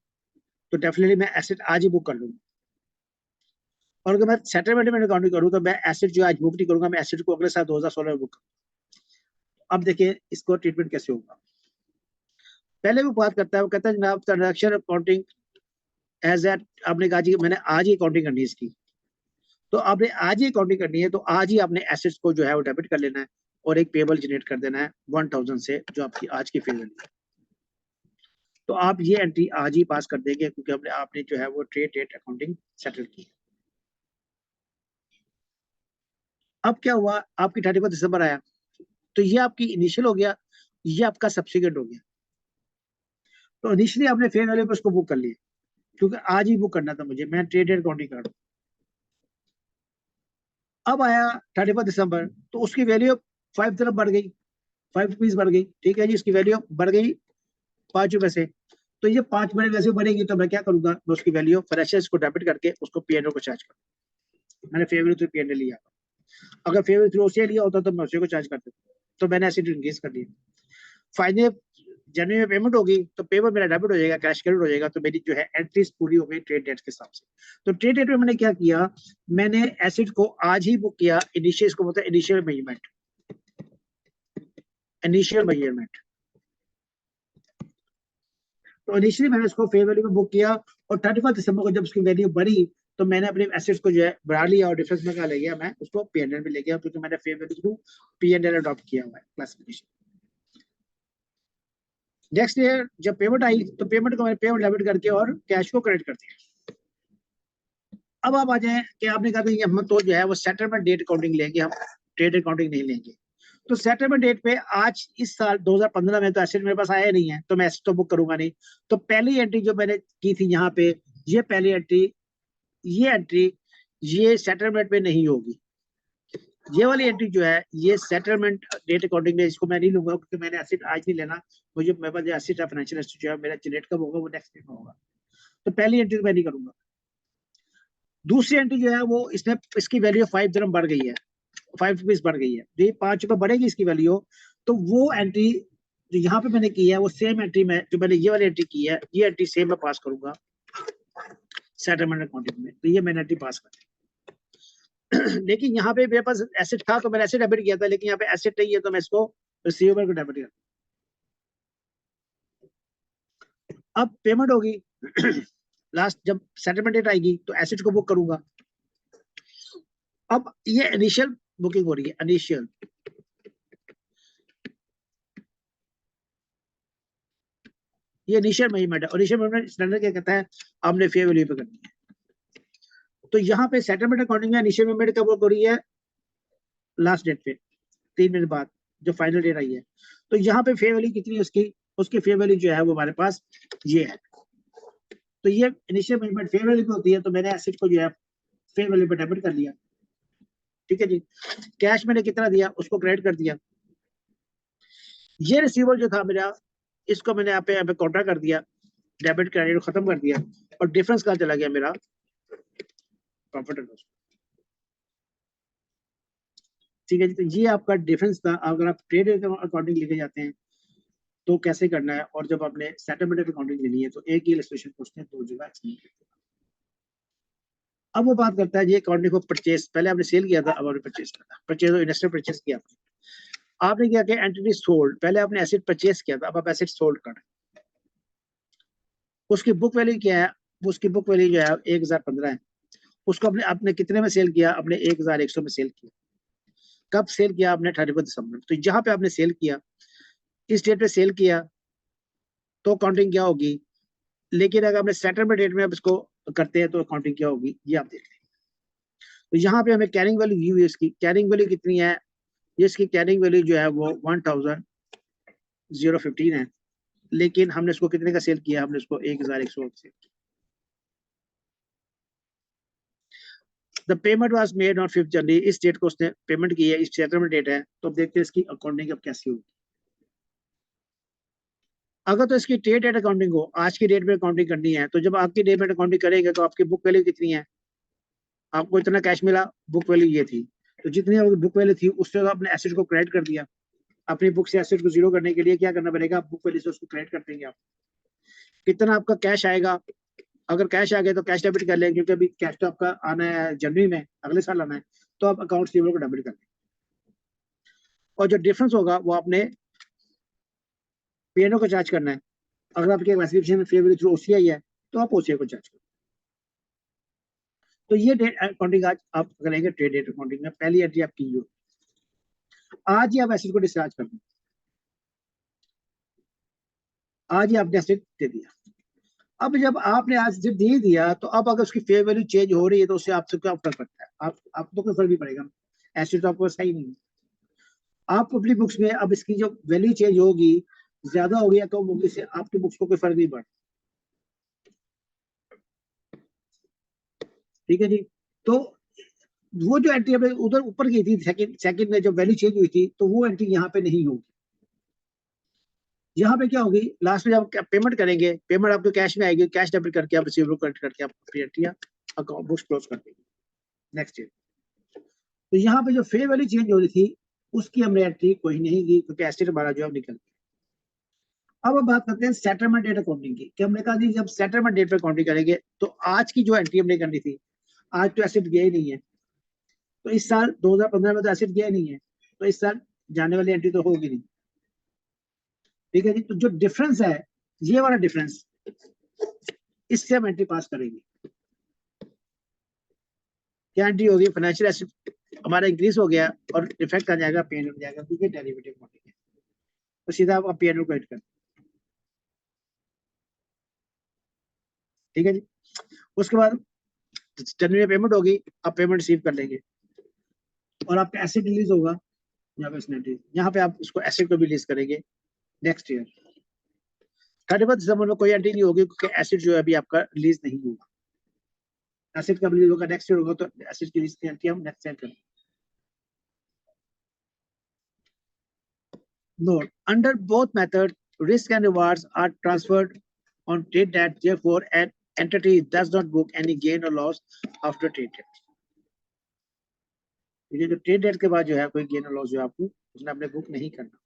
तो डेफिनेटली मैं एसेट आज ही बुक कर लूंगा, और अगर मैं सेटलमेंट में अकाउंटिंग करूं तो मैं एसेट जो आज बुक नहीं करूंगा, मैं एसेट को अगले साल 2016 में बुक करूंगा। अब देखिए इसको ट्रीटमेंट कैसे होगा। पहले वो बात करता है, वो कहता है जनाब ट्रांजैक्शन अकाउंटिंग एज एट, आपने कहा जी मैंने आज ही अकाउंटिंग करनी है इसकी, तो आपने आज ही अकाउंटिंग करनी है तो आज ही आपने एसेट्स को जो है वो डेबिट कर लेना है और एक पेबल जनरेट कर देना है 1000 से, जो आपकी आज की फेयर वैल्यू है। तो आप ये एंट्री आज ही पास कर देंगे क्योंकि हमने आपने जो है वो ट्रेड डेट अकाउंटिंग सेटल की। अब क्या हुआ, आपकी 31 दिसंबर आया तो ये आपकी इनिशियल हो गया, ये आपका सब्सिक्वेंट हो गया। तो इनिशियली आपने फेयर वैल्यू पे उसको बुक कर लिया क्योंकि आज ही बुक करना था मुझे, मैं ट्रेड डेट अकाउंटिंग कर रहा हूँ। अब आया 31 दिसंबर तो उसकी वैल्यू 5 तरफ बढ़ गई, 5 रुपीज बढ़ गई, ठीक है जी, उसकी वैल्यू बढ़ गई 5 रुपए से। तो ये 5 बड़े वैसे बढ़ेगी तो मैं क्या करूंगा, मैं उसकी वैल्यू फ्रेशर्स को डेबिट करके उसको पीएनओ को चार्ज करूँ। मैंने फेयर वैल्यू थ्रू पीएनओ लिया, अगर फेयर वैल्यू थ्रू ओसीआई लिया होता तो मैं उसी को चार्ज कर देता, तो मैंने ऐसे इंगेज कर दिया। फाइनली जनवरी में पेमेंट होगी तो पेमेंट मेरा डेबिट हो जाएगा, कैश क्रेडिट हो जाएगा, तो मेरी जो है एंट्रीज पूरी हो गई ट्रेड डेट के हिसाब से। तो ट्रेड डेट में मैंने क्या किया, मैंने एसेट को आज ही बुक किया, इनिशियल, इसको बोलते हैं इनिशियल मेजरमेंट, इनिशियल मेजरमेंट। तो इनिशियली मैंने इसको फेयर वैल्यू में बुक किया, और 31 दिसंबर को जब उसकी वैल्यू बढ़ी तो मैंने अपने एसेट्स को जो है बढ़ा लिया और डिफरेंस में क्या ले गया, मैं उसको पीएनएल में ले गया क्योंकि मैंने fair value through PNL adopt किया हुआ है क्लासिफिकेशन। नेक्स्ट ईयर जब पेमेंट आई तो पेमेंट को मैंने पेमेंट डेबिट करके और कैश को क्रेडिट कर दिया। अब आप आ जाए कि आपने कहा कि हम तो जो है वो सेटलमेंट डेट अकाउंटिंग लेंगे, हम ट्रेड अकाउंटिंग नहीं लेंगे। तो सेटलमेंट डेट पे आज इस साल 2015 में तो एसेट मेरे पास आया नहीं है, तो मैं एसेट तो बुक करूंगा नहीं। तो पहली एंट्री जो मैंने की थी यहाँ पे, ये पहली एंट्री, ये एंट्री ये सेटलमेंट में नहीं होगी। ये वाली एंट्री जो है ये सेटलमेंट डेट अकाउंटिंग में, इसको मैं नहीं लूंगा क्योंकि मैंने एसेट आज नहीं लेना। मुझे मेरे पास जो एसेट है फाइनेंशियल एसेट जो है मेरा जनरेट कब होगा, वो नेक्स्ट ईयर में होगा। तो पहली एंट्री तो मैं नहीं करूंगा। दूसरी एंट्री जो है वो इसने, इसकी वैल्यू 5 दिरहम बढ़ गई है, 5 रुपीज बढ़ गई है, जो ये 5 रुपए बढ़ेगी इसकी वैल्यू। तो वो एंट्री जो यहाँ पे मैंने की है वो सेम एंट्री में, जो मैंने ये वाली एंट्री की है, ये एंट्री सेम मैं पास करूंगा सेटलमेंट अकाउंटिंग में। तो ये मैंने एंट्री पास कर लेकिन यहाँ पे मेरे पास एसेट था तो मैंने एसेट डेबिट किया था, लेकिन यहाँ पे एसेट नहीं है तो मैं इसको रिसीवेबल को डेबिट कर। अब पेमेंट होगी लास्ट जब सेटलमेंट डेट आएगी तो एसेट को बुक करूंगा। अब ये इनिशियल बुकिंग हो रही है, इनिशियल, ये इनिशियल पेमेंट है। और इनिशियल पेमेंट स्टैंडर्ड क्या कहता है, आपने फेयर वैल्यू पे करनी है। तो यहाँ पे सेटलमेंट अकाउंटिंग में इनिशियल पेमेंट कब हो रही है, लास्ट डेट पे 3 महीने बाद जो फाइनल डेट आई है। तो यहाँ पे फेयर वैल्यू कितनी है उसकी, उसकी फेयर वैल्यू जो है वो हमारे पास ये है। तो ये इनिशियल पेमेंट फेयर वैल्यू पे होती है, तो मैंने एसेट को जो है फेयर वैल्यू पे डेबिट कर लिया। ठीक है जी, कैश मैंने कितना दिया उसको क्रेडिट कर दिया। ये रिसीवेबल जो था मेरा, इसको मैंने यहाँ पे कॉन्ट्रा कर दिया, डेबिट क्रेडिट खत्म कर दिया। और डिफरेंस कहाँ चला गया मेरा, प्रॉफिट एंड लॉस। ठीक है जी, तो ये आपका डिफरेंस था। अगर आप ट्रेड अकाउंटिंग लेके जाते हैं तो कैसे करना है, और जब आपने सेटलमेंट अकाउंटिंग लेनी है तो एक ही इलस्ट्रेशन पूछते हैं, 2 जगह एक्सप्लेन करते हैं। अब वो बात करता है ये अकाउंटिंग को परचेस, पहले आपने सेल किया था, अब आपने परचेस किया था, परचेस और इन्वेस्टर परचेस किया आपने क्या किया, एंटिटी सोल्ड, पहले आपने एसेट परचेस किया था, अब आप एसेट सोल्ड कर, उसकी बुक वैल्यू क्या है, उसकी बुक वैल्यू जो है 1015 है। उसको आपने आपने कितने में सेल किया, आपने 1100 में सेल किया। कब सेल किया आपने, 31 दिसंबर। तो जहां पे आपने सेल किया, इस डेट पे सेल किया, तो अकाउंटिंग क्या होगी। लेकिन अगर आपने सेटलमेंट डेट में आप इसको करते हैं तो अकाउंटिंग क्या होगी, ये आप देख लें। तो यहाँ पे हमें कैरिंग वैल्यू दी हुई है, इसकी कैरिंग वैल्यू कितनी है, इसकी कैरिंग वैल्यू जो है वो 1015 है। लेकिन हमने इसको कितने का सेल किया, हमने इसको 1100 सेल किया। The payment was made on 5 जनवरी, इस डेट को उसने पेमेंट की है, इस सेटलमेंट डेट है। तो अब देखते हैं इसकी अकाउंटिंग अब कैसी होगी। अगर तो इसकी ट्रेड डेट अकाउंटिंग हो, आज की डेट में अकाउंटिंग करनी है, तो जब आपकी डेट में अकाउंटिंग करेंगे तो आपकी बुक वैल्यू कितनी है, आपको इतना कैश मिला, बुक वैल्यू ये थी। तो जितनी बुक वैल्यू थी उससे तो आपने एसेट को क्रेडिट कर दिया। अपनी बुक से एसेट को जीरो करने के लिए क्या करना पड़ेगा, बुक वैल्यू से उसको क्रेडिट कर देंगे आप। कितना आपका कैश आएगा, अगर कैश आ गया तो कैश डेबिट कर लेंगे, क्योंकि अभी कैश तो आपका आना है जनवरी में, अगले साल आना है। तो आप अकाउंट रिसीवेबल को डेबिट कर लेंगे। और जो डिफरेंस होगा वो आपने पीएनओ को चार्ज करना है। अगर आपके क्लासिफिकेशन में फेयर वैल्यू थ्रू ओसीआई है तो आप ओसीआई को चार्ज करो। तो ये डेट अकाउंटिंग आज आप करेंगे, ट्रेड डेट अकाउंटिंग में पहली एंट्री आपकी हो। आज ही आप एसेट को डिस्चार्ज कर दें, आज ही आपने एसेट दे दिया। अब जब आपने आज जब दे दिया तो अब अगर उसकी फेयर वैल्यू चेंज हो रही है तो उससे आपसे क्या फर्क पड़ता है, आप तो कोई फर्क नहीं पड़ेगा, एसेट तो आपको सही नहीं है। आप अपनी बुक्स में अब इसकी जो वैल्यू चेंज होगी, ज्यादा होगी या कम होगी, इससे आपकी बुक्स को कोई फर्क नहीं पड़ता। ठीक है जी, तो वो जो एंट्री हमें उधर ऊपर की थी सेकंड सेकंड में जो वैल्यू चेंज हुई थी, तो वो एंट्री यहाँ पे नहीं होगी। यहाँ पे क्या होगी, लास्ट में जब पेमेंट करेंगे, पेमेंट आपको कैश में आएगी, कैश डेबिट करके आप रिसीवेबल करेक्ट करके आप अपनी एंट्रियां अकाउंट बुक्स क्लोज कर देंगे। नेक्स्ट ईयर, तो यहाँ पे जो फेयर वैल्यू चेंज हो रही थी उसकी हमने एंट्री कोई नहीं की, क्योंकि एसेट हमारा जो है निकल गया। अब बात करते हैं सेटलमेंट डेट अकाउंटिंग की, कि हमने कहा जी जब सेटलमेंट डेट पे अकाउंटिंग करेंगे तो आज की जो एंट्री हमने करनी थी, आज तो एसेट गया ही नहीं है। तो इस साल 2015 में तो एसेट गया ही नहीं है, तो इस साल जाने वाली एंट्री तो होगी नहीं। ठीक है जी, तो जो डिफरेंस है, ये वाला डिफरेंस, इससे हम एंट्री पास करेंगे। क्या एंट्री होगी, फाइनेंशियल एसेट हमारा इंक्रीज हो गया और इफेक्ट आ जाएगा पीएनएल में जाएगा, क्योंकि डेरिवेटिव अकाउंटिंग है। तो सीधा आप पीएनएल को ऐड कर, ठीक है जी। उसके बाद जनवरी में पेमेंट होगी, आप पेमेंट रिसीव कर लेंगे और आपका एसेट रिलीज होगा यहाँ पे, यहाँ पे आप उसको एसेट को भी रिलीज करेंगे नेक्स्ट ईयर। 31 दिसंबर में कोई एंट्री नहीं होगी क्योंकि एसेट जो है अभी आपका रिलीज नहीं होगा। एसेट कब रिलीज होगा? नेक्स्ट ईयर होगा, तो एसेट की रिलीज की एंट्री हम नेक्स्ट ईयर करेंगे। Note, under both methods, risk and rewards are transferred on trade debt. Therefore, an entity does not book any gain or loss after trade debt. ये जो trade date के बाद जो है कोई गेन और लॉस जो आपको उसने अपने बुक नहीं करना।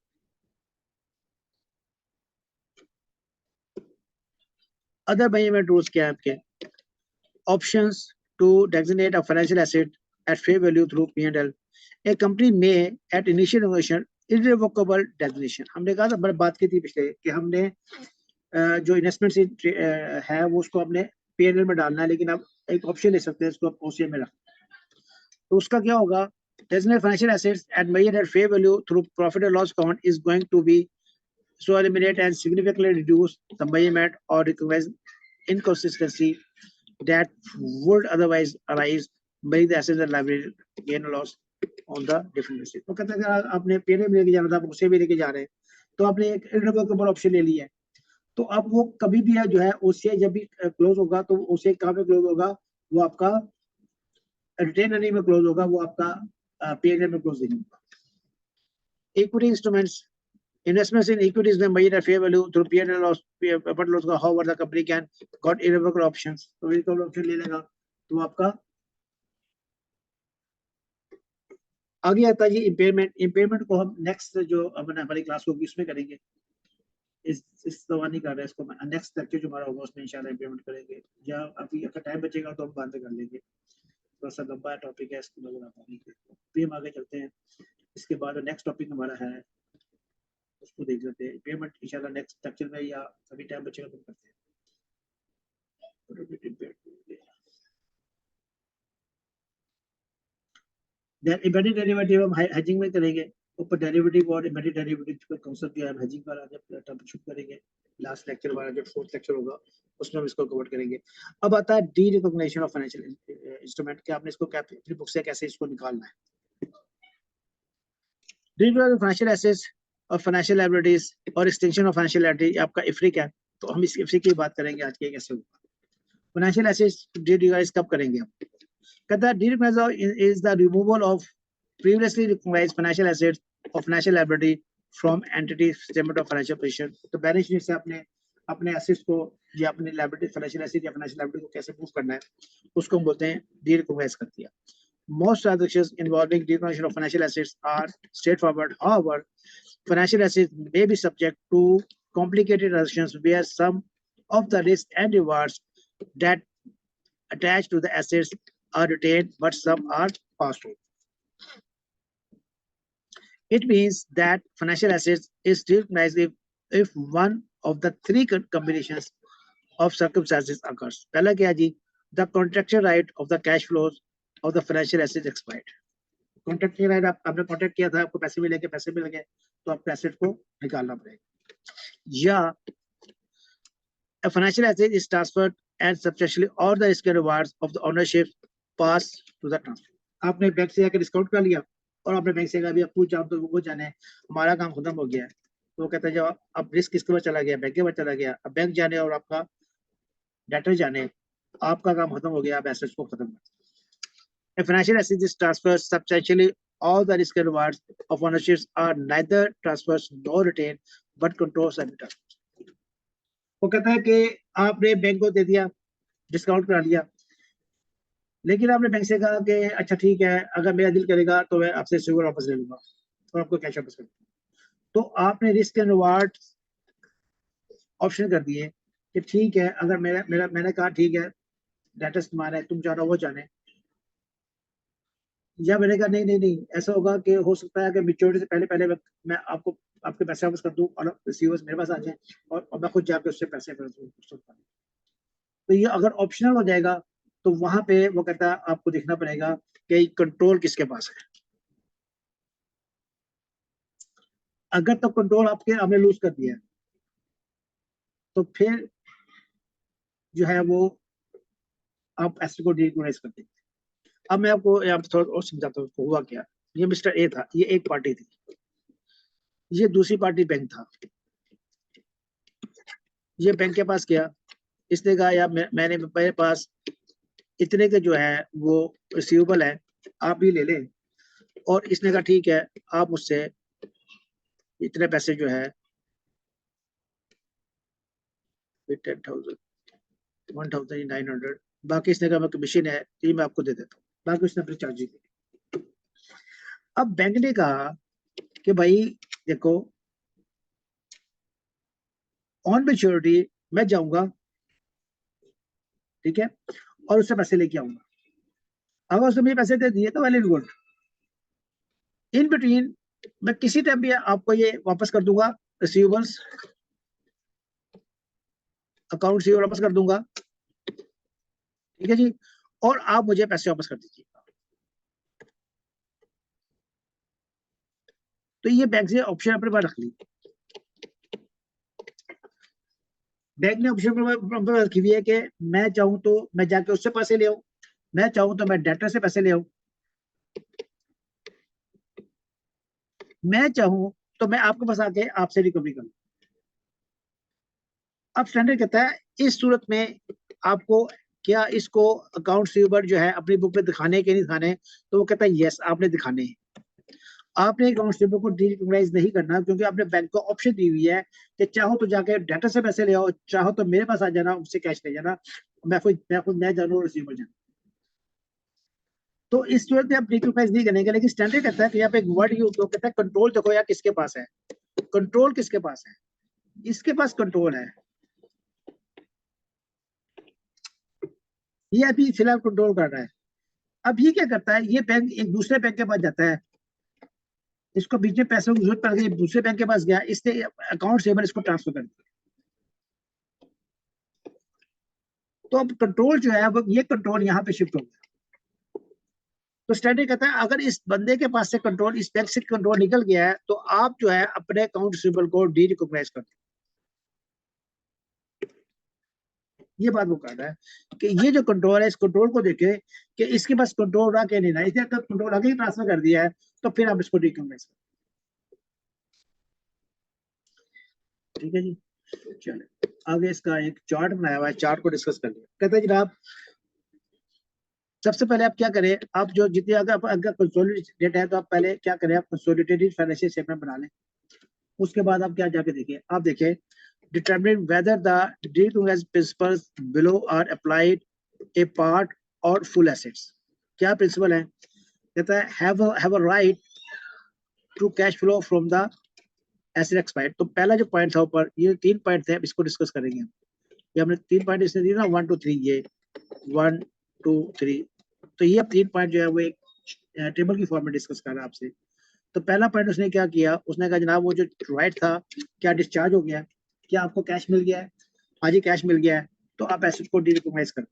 अदर मेजरमेंट रूल्स क्या है आपके? Options to designate a financial asset at fair value through P&L. A company may at initial valuation irrevocable designation. हमने कहा था, बात की थी पिछले कि हमने जो इन्वेस्टमेंट है वो उसको अपने P&L में डालना है, लेकिन आप एक ऑप्शन ले सकते हैं इसको आप OCI में रखना। तो उसका क्या होगा? Designate financial assets at measured at fair value through profit and loss account is going to be so eliminate and significantly reduce the measurement or recognize inconsistency that would otherwise arise by the assets and liability gain or loss on the different basis. तो कहते हैं अगर आपने P&L में लेके जाना था, आप उसे भी लेके जा रहे हैं, तो आपने एक irrevocable ऑप्शन ले लिया है, तो अब वो कभी भी है जो है OCI जब भी क्लोज होगा तो OCI कहाँ पे क्लोज होगा? वो आपका रिटेन अर्निंग में क्लोज होगा, वो आपका P&L में क्लोज नहीं होगा। Equity instruments, investments in equities may measure at fair value through P&L loss, but loss का however the company can got irrevocable options. तो irrevocable option ले लेगा तो आपका आगे आता है जी इम्पेयरमेंट। इम्पेयरमेंट को हम नेक्स्ट जो अपने हमारी क्लास होगी उसमें करेंगे। इस दवा नहीं कर रहे हैं, इसको नेक्स्ट लेक्चर जो हमारा होगा उसमें इंशाल्लाह इम्पेयरमेंट करेंगे, या अभी अगर टाइम बचेगा तो हम बाद में कर लेंगे, थोड़ा सा लंबा टॉपिक है, इसको नजर आता नहीं। फिर हम आगे चलते हैं, इसके बाद नेक्स्ट टॉपिक हमारा है उसको देख लेते हैं। पेमेंट इंशाल्लाह नेक्स्ट लेक्चर में या अभी टाइम बचेगा तो करते हैं। देन एम्बेडेड डेरिवेटिव हम हेजिंग में करेंगे, ऊपर डेरिवेटिव और एम्बेडेड डेरिवेटिव का कांसेप्ट जो है हेजिंग वाला जब टॉपिक शुरू करेंगे, लास्ट लेक्चर हमारा जब फोर्थ लेक्चर होगा उसमें हम इसको कवर करेंगे। अब आता है D recognition of financial instrument, कि आपने इसको अपनी बुक से कैसे इसको निकालना है। D recognition of financial assets और फाइनेंशियल लायबिलिटीज और एक्सटेंशन ऑफ फाइनेंशियल लायबिलिटी आपका इफ्रिक है, तो हम इस इफ्रिक की बात करेंगे आज के कैसे होगा। फाइनेंशियल एसेट्स डी रिकॉग्नाइज कब करेंगे आप? कहता है derecognise is the removal of previously recognized financial assets or financial liability from entity statement of financial position. तो बैलेंस शीट से आपने अपने एसेट्स को या अपने लायबिलिटी फाइनेंशियल एसेट या फाइनेंशियल लायबिलिटी को कैसे मूव करना है, उसको हम बोलते हैं डी रिकॉग्नाइज कर दिया। Most transactions involving declaration of financial assets are straightforward. However, financial assets may be subject to complicated transactions where some of the risks and rewards that attach to the assets are retained, but some are passed on. It means that financial assets is recognized if one of the three combinations of circumstances occurs. पहला क्या जी? The contractual right of the cash flows of the financial assets expired. Contractual right आपने contract किया था, आपको पैसे मिलेंगे, पैसे मिल गए तो आपको एसेट को निकालना पड़ेगा। या a financial asset is transferred and substantially all the risk and rewards of the ownership pass to the transfer. आपने बैंक से जाकर डिस्काउंट कर लिया और आपने बैंक से कहा अभी आप कुछ जाओ तो वो जाने हमारा काम खत्म हो गया है, तो वो कहता है जब अब रिस्क किसके पास चला गया? बैंक के पास चला गया। अब बैंक जाने और आपका डेटर जाने, आपका काम खत्म हो गया, आप एसेट्स को खत्म कर। A financial asset is transferred substantially all the risk and rewards of ownerships are neither transfers nor retained but controls and transfers. वो कहता है कि आपने बैंक को दे दिया, डिस्काउंट करा लिया, लेकिन आपने बैंक से कहा कि अच्छा ठीक है, अगर मेरा दिल करेगा तो मैं आपसे सिल्वर वापस ले लूंगा और आपको कैश वापस कर दूंगा। तो आपने रिस्क एंड रिवार्ड ऑप्शन कर दिए कि ठीक है, अगर मैंने कहा ठीक है डेटर्स तुम्हारा है, तुम जानो वो जाने, या मैंने कहा नहीं नहीं नहीं, ऐसा होगा कि हो सकता है कि मैच्योरिटी से पहले पहले मैं आपको आपके पैसे वापस कर दूं और रिसीवर्स मेरे पास आ जाए और मैं खुद जाकर उससे पैसे कर दूं। तो ये अगर ऑप्शनल हो जाएगा तो वहां पे वो कहता है आपको देखना पड़ेगा कि कंट्रोल किसके पास है। अगर तो कंट्रोल आपने लूज कर दिया तो फिर जो है वो आप एसेट को डिरिकॉग्नाइज करते हैं। अब मैं आपको यहाँ पे थोड़ा और समझाता हूँ हुआ क्या। ये मिस्टर ए था, ये एक पार्टी थी, ये दूसरी पार्टी बैंक था। ये बैंक के पास गया, इसने कहा यार मैंने मेरे पास इतने के जो है वो रिसीवेबल है, आप भी ले लें। और इसने कहा ठीक है, आप मुझसे इतने पैसे जो है 10,000 1,900, बाकी इसने कहा मैं कमीशन है ये मैं आपको दे देता हूँ, बाकी उसने अपनी चार्जिंग की। अब बैंक ने कहा कि भाई देखो, ऑन मैच्योरिटी मैं जाऊंगा, ठीक है, और उससे पैसे लेके आऊंगा। अगर उसने मुझे पैसे दे दिए तो well and good. In between मैं किसी टाइम भी आपको ये वापस कर दूंगा, रिसीवेबल्स, अकाउंट रिसीवेबल वापस कर दूंगा, ठीक है जी, और आप मुझे पैसे वापस कर दीजिए। तो ये बैंक से ऑप्शन अपने पास रख ली। बैंक ने ऑप्शन रखी हुई है कि मैं चाहूं तो मैं जाके उससे पैसे ले आऊं, मैं चाहूं तो मैं डेटर से पैसे ले आऊं, मैं चाहूं तो मैं आपके पास आके आपसे रिकवरी करूं। अब स्टैंडर्ड कहता है इस सूरत में आपको क्या इसको अकाउंट रिसीवेबल जो है अपनी बुक में दिखाने के नहीं दिखाने, तो वो कहता है यस आपने दिखाने हैं। आपने अकाउंट रिसीवेबल को डीरिकॉग्नाइज नहीं करना, क्योंकि आपने बैंक को ऑप्शन दी हुई है कि चाहो तो जाके डेटर से पैसे ले आओ, चाहो तो मेरे पास आ जाना, उससे कैश ले जाना, मैं जानू रिसीवेबल जानू। तो इस सूरत में आप डीरिकॉग्नाइज नहीं करेंगे। लेकिन स्टैंडर्ड कहता है कि यहाँ पे एक वर्ड यूज हो, कहता है कंट्रोल। देखो यार किसके पास है कंट्रोल, किसके पास है, इसके पास कंट्रोल है, ये अभी फिलहाल कंट्रोल कर रहा है। अब ये क्या करता है, ये बैंक एक दूसरे बैंक के पास जाता है, इसको बीच में पैसों की जरूरत पड़ गई, दूसरे बैंक के पास गया, इसने अकाउंट सेवर इसको ट्रांसफर कर दिया। तो अब कंट्रोल जो है, अब ये कंट्रोल यहाँ पे शिफ्ट हो गया। तो स्टैंडर्ड कहता है अगर इस बंदे के पास से कंट्रोल, इस बैंक से कंट्रोल निकल गया है, तो आप जो है अपने अकाउंट रिसीवेबल को डी रिकॉग्नाइज कर दो। ये बात वो कर रहा है कि ये जो कंट्रोल है, इस कंट्रोल को देखे कि इसके पास कंट्रोल रहा कि नहीं रहा। इसने कंट्रोल आगे ही ट्रांसफर कर दिया है, तो फिर आप इसको रिकॉग्नाइज करें। ठीक है जी, चलो आगे इसका एक चार्ट बनाया हुआ है, चार्ट को डिस्कस कर लिया। कहते हैं जनाब सबसे पहले आप क्या करें, आप जो जितने अगर कंसोलिडेटेड है तो आप पहले क्या करें, आप कंसोलिडेटेड फाइनेंशियल स्टेटमेंट बना लें। उसके बाद आप क्या जाके देखिए, आप देखें determine whether the decognized principles below are applied a part or full assets। क्या प्रिंसिपल है, कहता है have a right to cash flow from the asset expired। तो पहला जो पॉइंट था ऊपर, ये 3 पॉइंट थे, इसको डिस्कस करेंगे हम। ये हमने 3 पॉइंट इसने दिए ना, 1 2 3, ये 1 2 3। तो ये अब 3 पॉइंट जो है वो एक टेबल की फॉर्म में डिस्कस कर रहा है आपसे। तो पहला पॉइंट उसने क्या किया, उसने कहा जनाब वो जो राइट था क्या डिस्चार्ज हो गया है, क्या आपको कैश मिल गया है, हाँ जी कैश मिल गया है, तो आप एसेट को डीरिकॉग्नाइज कर।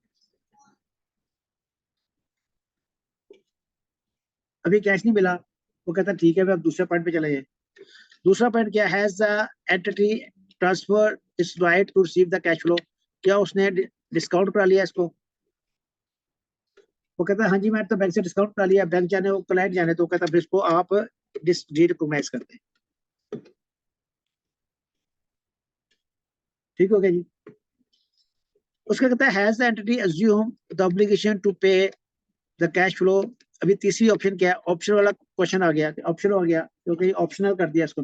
अभी कैश नहीं मिला, वो कहता ठीक है, अब दूसरे पॉइंट पे चले जाए। दूसरा पॉइंट क्या है, entity transfer is right to receive the cash flow. क्या उसने डिस्काउंट करा लिया इसको, वो कहता है हाँ जी मैं तो बैंक से डिस्काउंट करा लिया, बैंक जाने वो क्लाइंट जाने, तो वो कहता है फिर इसको आप डीरिकॉग्नाइज करते हैं। ठीक हो गया जी। उसका कहता है has the entity assume the obligation to pay the cash flow. अभी तीसरी ऑप्शन क्या है, ऑप्शन वाला क्वेश्चन आ गया, ऑप्शन हो गया क्योंकि ऑप्शनल कर दिया इसको,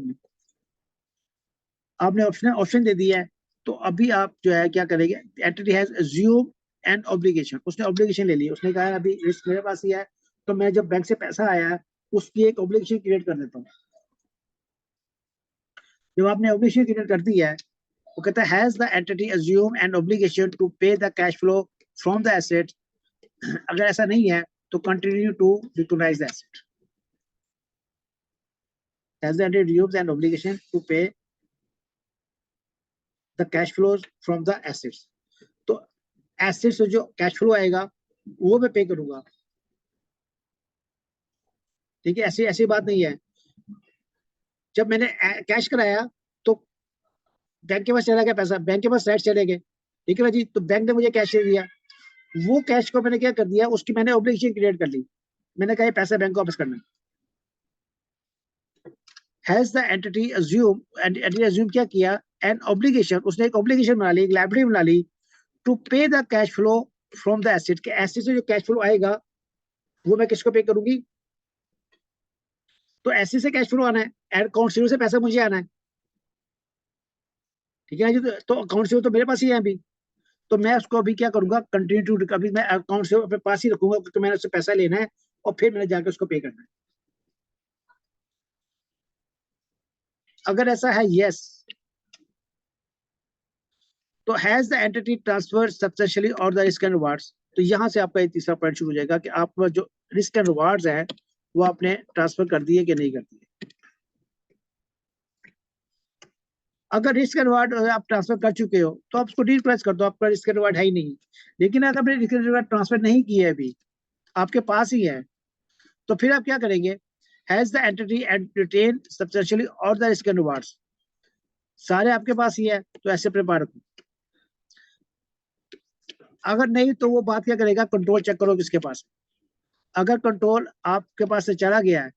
आपने ऑप्शन दे दिया है। तो अभी आप जो है क्या करेंगे, entity has assume an obligation, उसने ऑब्लिगेशन ले ली, उसने कहा अभी रिस्क मेरे पास ही है, तो मैं जब बैंक से पैसा आया है उसकी एक ऑब्लिगेशन क्रिएट कर देता हूँ। जब आपने ऑब्लिगेशन क्रिएट कर दी है, वो कहता है has the entity assumed an obligation to pay the cash flow from the asset. अगर ऐसा नहीं है तो continue to recognise the asset. Has the entity assumes an obligation to pay the cash flows from the assets. तो asset से जो cash flow आएगा वो मैं पे करूंगा। ठीक है, ऐसी ऐसी बात नहीं है। जब मैंने कैश कराया तो बैंक के पास चला गया पैसा, बैंक के पास राइट चले गए, ठीक है ना जी। तो बैंक ने मुझे कैश दे दिया, वो कैश को मैंने क्या कर दिया, उसकी मैंने ऑब्लिगेशन क्रिएट कर ली। मैंने कहा ये पैसा बैंक को वापस करना है। Has the entity assume, entity assume क्या किया, एन ऑब्लिगेशन, उसने एक ऑब्लिगेशन बना ली, एक लायबिलिटी बना ली, to pay the cash flow from the asset, के एसेट से जो कैश फ्लो आएगा वो मैं किसको पे करूंगी, तो एसेट से कैश फ्लो आना है, अकाउंट जीरो से पैसा मुझे आना है। ठीक है जी। तो अकाउंट जीरो तो मेरे पास ही है अभी, तो मैं उसको अभी क्या करूंगा, कंटिन्यू टू, अभी मैं अकाउंट से अपने पास ही रखूंगा, क्योंकि मैंने उससे पैसा लेना है और फिर मैंने जाकर उसको पे करना है। अगर ऐसा है यस, तो has the entity transfer substantially और द रिस्क एंड रिवार्ड्स, तो यहां से आपका ये तीसरा पॉइंट शुरू हो जाएगा कि आप जो रिस्क एंड रिवार्ड्स है वो आपने ट्रांसफर कर दिए कि नहीं कर दिए। अगर रिस्क एंड रिवार्ड आप ट्रांसफर कर चुके हो तो आप उसको डीप्रेस कर दो, आपका रिस्क एंड रिवार्ड है ही नहीं। लेकिन अगर आपने रिस्क एंड रिवार्ड ट्रांसफर नहीं किए अभी, आपके पास ही है, तो फिर आप क्या करेंगे, has the entity and retain substantially और द रिस्क एंड रिवार्ड्स, सारे आपके पास ही है, तो ऐसे प्रिपेयर रखो। अगर नहीं तो वो बात क्या करेगा, कंट्रोल चेक करो किसके पास। अगर कंट्रोल आपके पास से चला गया है,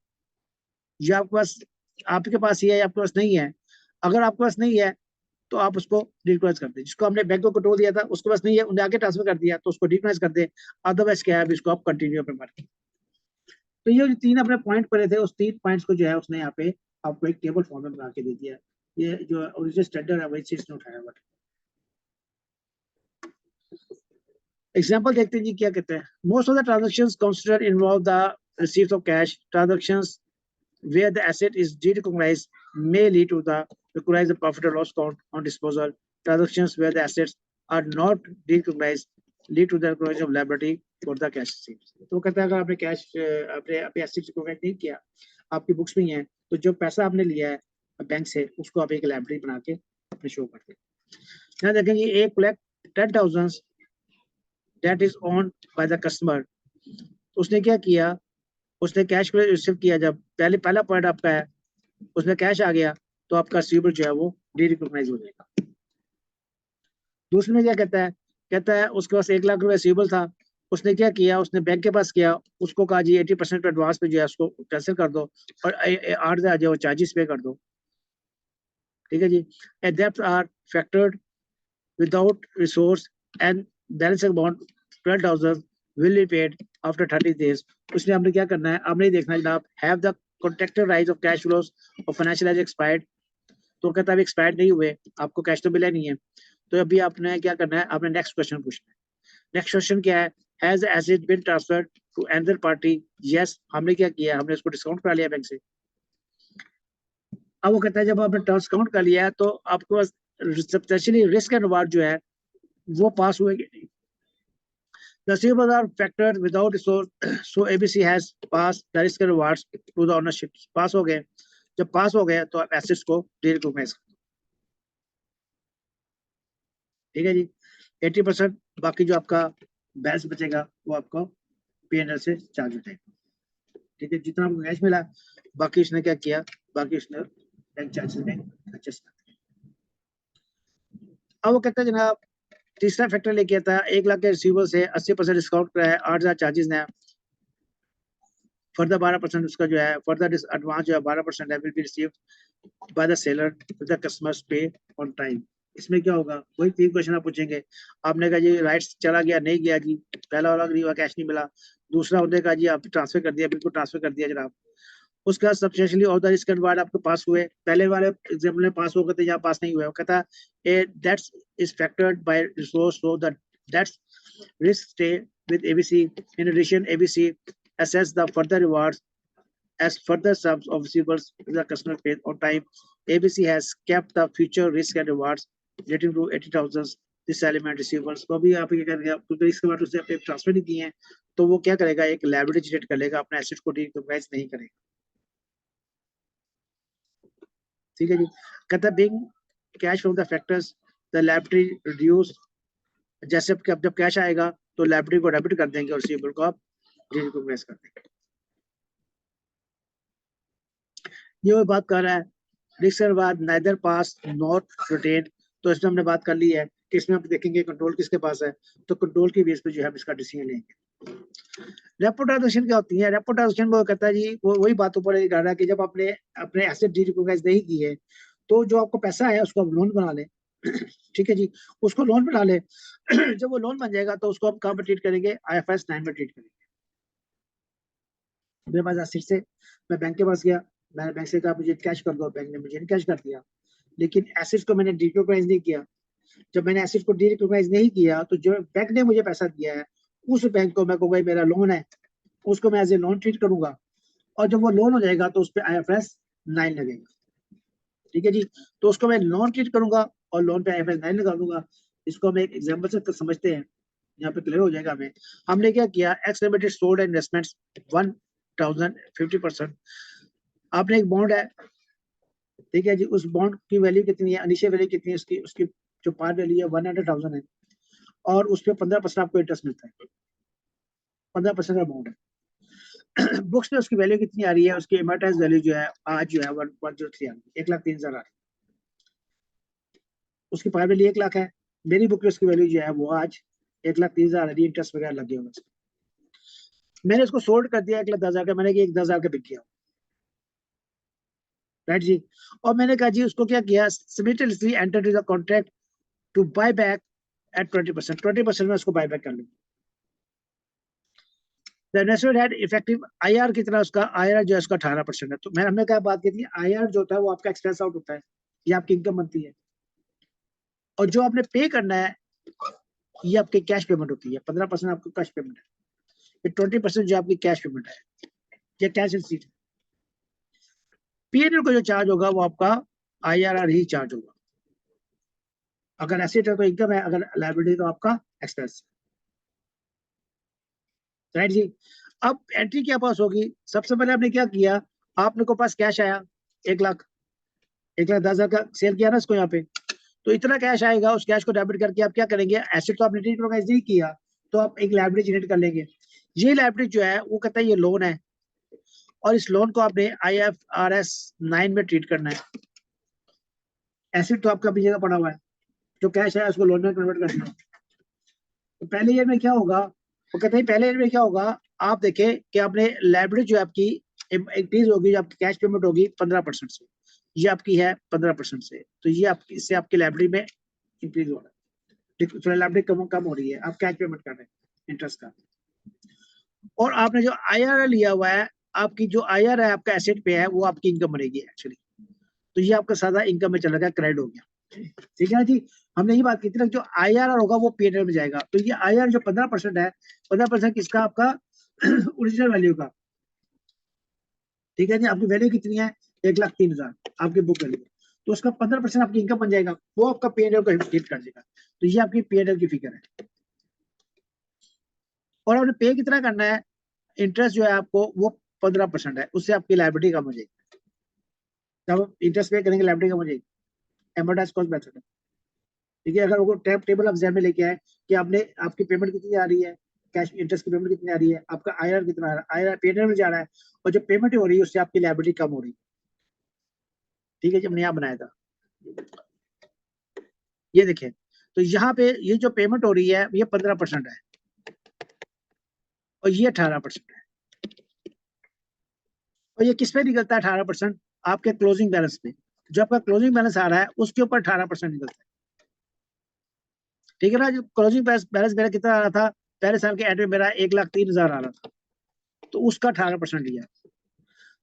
या आपके पास ही है या आपके पास नहीं है, अगर आपके पास नहीं है तो आप उसको डिक्लाइज कर दें। जिसको हमने बैंक को कंट्रोल दिया था उसके पास नहीं है, उन्हें आगे ट्रांसफर कर दिया, तो उसको डिक्लाइज कर दे। अदरवाइज क्या है, अभी इसको आप कंटिन्यू अपने मार्केट। तो ये जो तीन अपने पॉइंट पड़े थे, उस तीन पॉइंट्स को जो है उसने यहाँ पे आपको एक टेबल फॉर्म में बना के दे दिया। ये जो ओरिजिनल स्टैंडर्ड है वही चीज ने उठाया हुआ। एग्जाम्पल देखते हैं जी क्या कहते हैं। Most of the transactions consider involve the receipt of cash transactions where the asset is derecognized may lead to the recognize the profit or loss count on disposal. Transactions where the assets are not derecognized lead to the recognition of liability for the cash receipts. तो कहता है अगर आपने cash अपने assets को recognise नहीं किया, आपकी बुक्स में ही है, तो जो पैसा आपने लिया है बैंक से उसको आप एक लायबिलिटी बना के अपने शो करते हैं। यहाँ देखेंगे एक collect 10,000 that is owned by the customer, उसने क्या किया, उसने कैश को रिसीव किया। जब पहला पॉइंट आपका है उसमें कैश आ गया, तो आपका रिसीवेबल जो है वो डीरिकॉग्नाइज हो जाएगा। दूसरे में क्या कहता है उसके पास 1 लाख रुपए रिसीवेबल था, उसने क्या किया, उसने बैंक के पास किया, उसको कहा जी 80% एडवांस पे जो है उसको कैंसिल कर दो और 8,000 जो चार्जेस पे कर दो। ठीक है जी। Debts are factored without recourse and balance amount 12,000 will be paid after 30 days। उसमें आपने क्या करना है, आपने देखना है जनाब, have the contractor rise of cash flows और फाइनेंशियल एज एक्सपायर्ड, तो कहता है अभी एक्सपायर्ड नहीं हुए, आपको कैश तो मिला नहीं है, तो अभी आपने क्या करना है, आपने नेक्स्ट क्वेश्चन पूछना है। नेक्स्ट क्वेश्चन क्या है, has asset been transferred to another party, yes, हमने क्या किया, हमने उसको डिस्काउंट करा लिया बैंक से। अब वो कहता है जब आपने डिस्काउंट कर लिया है तो आपके पास सब्सटेंशियली रिस्क एंड रिवार्ड जो है वो पास हुए कि नहीं। The receivables are factored without resource, so ABC has passed the risk and rewards to the ownership। पास हो गए, जब पास हो गए तो आप एसेट्स को डीरिकॉग्नाइज कर दो। ठीक है जी। 80% बाकी जो आपका बैलेंस बचेगा वो आपको P&L से चार्ज हो जाएगा। ठीक है, जितना आपको कैश मिला बाकी उसने क्या किया, बाकी उसने बैंक चार्जेस में एडजस्ट कर दिया। अब वो कहता है जनाब तीसरा फैक्टर लेके आता है, 1 लाख के रिसीवेबल से 80% डिस्काउंट कराया, 8,000 चार्जेस ने, फर्दर 12% उसका जो है फर्दर एडवांस जो है 12% है will be received by the seller to the customers pay on time. इसमें क्या होगा, वही 3 क्वेश्चन आप पूछेंगे। आपने कहा जी राइट्स चला गया नहीं गया जी, पहला वाला नहीं हुआ, कैश नहीं मिला। दूसरा होने का जी आप ट्रांसफर कर दिया, बिल्कुल ट्रांसफर कर दिया जनाब। उसके बाद सब्सटेंशियली और द रिस्क एंड रिवार्ड आपके पास हुए, पहले वाले एग्जाम्पल में पास हो गए थे, यहाँ पास नहीं हुए। वो कहता है that's is factored by resource so that that's risk stay with ABC। In addition, ABC assess the further rewards as further sums of receivables the customer paid on time। ABC has kept the future risk and rewards relating to 80,000 this element receivables। तो अभी आप क्या करेंगे, क्योंकि इसके बाद उसने अपने ट्रांसफर नहीं किए हैं, तो वो क्या करेगा, एक लायबिलिटी जनरेट कर लेगा, अपने एसेट को डीरिकॉग्नाइज नहीं करेगा। ठीक है जी। कहता है being cash from the factors the liability reduce, जैसे जब कैश आएगा तो लायबिलिटी को डेबिट कर देंगे और रिसीवेबल को आप डीरिकॉग्नाइज कर देंगे। ये बात कर रहा है risk and reward neither pass not retain, तो इसमें हमने बात कर ली है कि इसमें आप देखेंगे कंट्रोल किसके पास है, तो कंट्रोल की बेस पे जो है हम इसका डिसीजन लेंगे। रेपो ट्रांजेक्शन क्या होती है? रेपो ट्रांजेक्शन वो कहता है जी, वो वही बात ऊपर डाल रहा है कि जब आपने अपने एसेट डी रिकॉग्नाइज नहीं किए तो जो आपको पैसा है उसको आप लोन बना लें। ठीक है जी, उसको लोन बना ले। जब वो लोन बन जाएगा तो उसको आप कहाँ पर ट्रीट करेंगे? IFRS 9 में ट्रीट करेंगे। मेरे पास एसेट से, मैं बैंक के पास गया, मैंने बैंक से कहा मुझे कैश कर दो, बैंक ने मुझे कैश कर दिया, लेकिन एसेट्स को मैंने डी रिकॉग्नाइज नहीं किया। जब मैंने एसेट को डी रिकॉग्नाइज नहीं किया तो जो बैंक ने मुझे पैसा दिया है उस बैंक को मैं कहूँगा मेरा लोन है, उसको मैं एज ए लोन ट्रीट करूंगा, और जब वो लोन हो जाएगा तो उस पर IFRS 9 लगेगा। ठीक है जी, तो उसको मैं लोन ट्रीट करूंगा और लोन पे IFRS 9 लगा दूंगा। इसको हम एक एग्जाम्पल से समझते हैं, यहाँ पे क्लियर हो जाएगा हमें। हमने क्या किया, एक्स लिमिटेड सोल्ड इन्वेस्टमेंट्स 1050%। आपने एक बॉन्ड है, ठीक है जी, उस बॉन्ड की वैल्यू कितनी है, इनिशियल वैल्यू कितनी है उसकी, उसकी जो पार वैल्यू है 100,000 है, और उस पर 15% आपको इंटरेस्ट मिलता है। 15% का बॉन्ड है। बुक्स में उसकी वैल्यू कितनी आ रही है, उसकी एमोर्टाइज वैल्यू जो है आज जो है 103 आ रही है, 1,03,000 आ रही है। उसकी पार वैल्यू 1 लाख है, मेरी बुक में उसकी वैल्यू जो है वो आज 1,03,000 आ रही है, इंटरेस्ट वगैरह लगे हुए। मैंने उसको सोल्ड कर दिया 1,10,000 का, मैंने 10,000 का बिक गया, राइट जी। और मैंने कहा जी उसको क्या किया, simultaneously enter to the contract to buy back at 20%, 20% में उसको बाय बैक कर लूँ। The investment had effective IR कितना, उसका IR जो है उसका 18% है। तो मैंने हमने क्या बात की थी, IR जो होता है वो आपका एक्सपेंस आउट होता है, ये आपकी इनकम बनती है, और जो आपने पे करना है ये आपकी कैश पेमेंट होती है। 15% आपको कैश पेमेंट है, ये 20% जो आपकी कैश पेमेंट है, ये कैश रिसीट। पीएनएल को जो चार्ज होगा वो आपका IRR ही चार्ज होगा। अगर एसेट है तो इनकम है, अगर लायबिलिटी तो आपका एक्सपेंस, राइट जी। अब एंट्री क्या पास होगी, सबसे पहले आपने क्या किया, आपने को पास कैश आया 1 लाख, 1,10,000 का सेल किया ना इसको यहाँ पे, तो इतना कैश आएगा, उस कैश को डेबिट करके आप क्या करेंगे, एसेट तो आपने रिकॉग्नाइज नहीं किया, तो आप एक लायबिलिटी जनरेट कर लेंगे। ये लायबिलिटी जो है वो कहता है ये लोन है, और इस लोन को आपने IFRS 9 में ट्रीट करना है। एसेट तो आपका अपनी जगह पड़ा हुआ है, जो कैश है उसको लोन में कन्वर्ट करना है। तो पहले ईयर में क्या होगा, वो कहते हैं पहले ईयर में क्या होगा, आप देखें कि आपने लायबिलिटी जो आपकी इंक्रीज होगी, जो आपकी कैश पेमेंट होगी 15% से, ये आपकी है 15% से, तो ये आपकी, इससे आपकी लायबिलिटी में इंक्रीज हो रहा है, लायबिलिटी कम कम हो रही है, आप कैश पेमेंट कर रहे हैं इंटरेस्ट का। और आपने जो IRR लिया हुआ है, आपकी जो IRR है आपका एसेट पे है, वो आपकी इनकम बनेगी एक्चुअली, तो ये आपका सादा इनकम में चला गया, क्रेडिट हो गया। ठीक है ना जी, हमने ये बात की थी ना, जो IRR होगा वो P&L में जाएगा, तो ये IRR जो 15% है, 15% किसका, आपका ओरिजिनल वैल्यू का। ठीक है जी, आपकी वैल्यू कितनी है, 1,03,000 आपकी बुक वैल्यू, तो उसका 15% आपकी इनकम बन जाएगा, वो आपका P&L को हिट कर देगा, तो ये आपकी P&L की फिगर है। और आपने पे कितना करना है, इंटरेस्ट जो है आपको वो 15% है, उससे आपकी लायबिलिटी कम हो जाएगी। जब इंटरेस्ट पे करेंगे लायबिलिटी कम हो जाएगी, एमोर्टाइज कॉस्ट मेथड है। ठीक है, अगर वो टेबल ऑफ एग्जाम में लेके आए कि आपने, आपकी पेमेंट कितनी आ रही है, कैश इंटरेस्ट की पेमेंट कितनी आ रही है, आपका IRR कितना आ रहा है, IRR P&L में जा रहा है, और जो पेमेंट हो रही है उससे आपकी लायबिलिटी कम हो रही है। ठीक है, जब नया बनाया था, ये देखें, तो यहाँ पे ये जो पेमेंट हो रही है ये 15% है, और ये 18% है, और ये किस पे निकलता है 18%, आपके क्लोजिंग बैलेंस पे, जो आपका क्लोजिंग बैलेंस आ रहा है उसके ऊपर 18% निकलता है। ठीक है ना, जो क्लोजिंग बैलेंस मेरा कितना आ रहा था, पहले साल के एंड में मेरा 1,03,000 आ रहा था, तो उसका 18% लिया।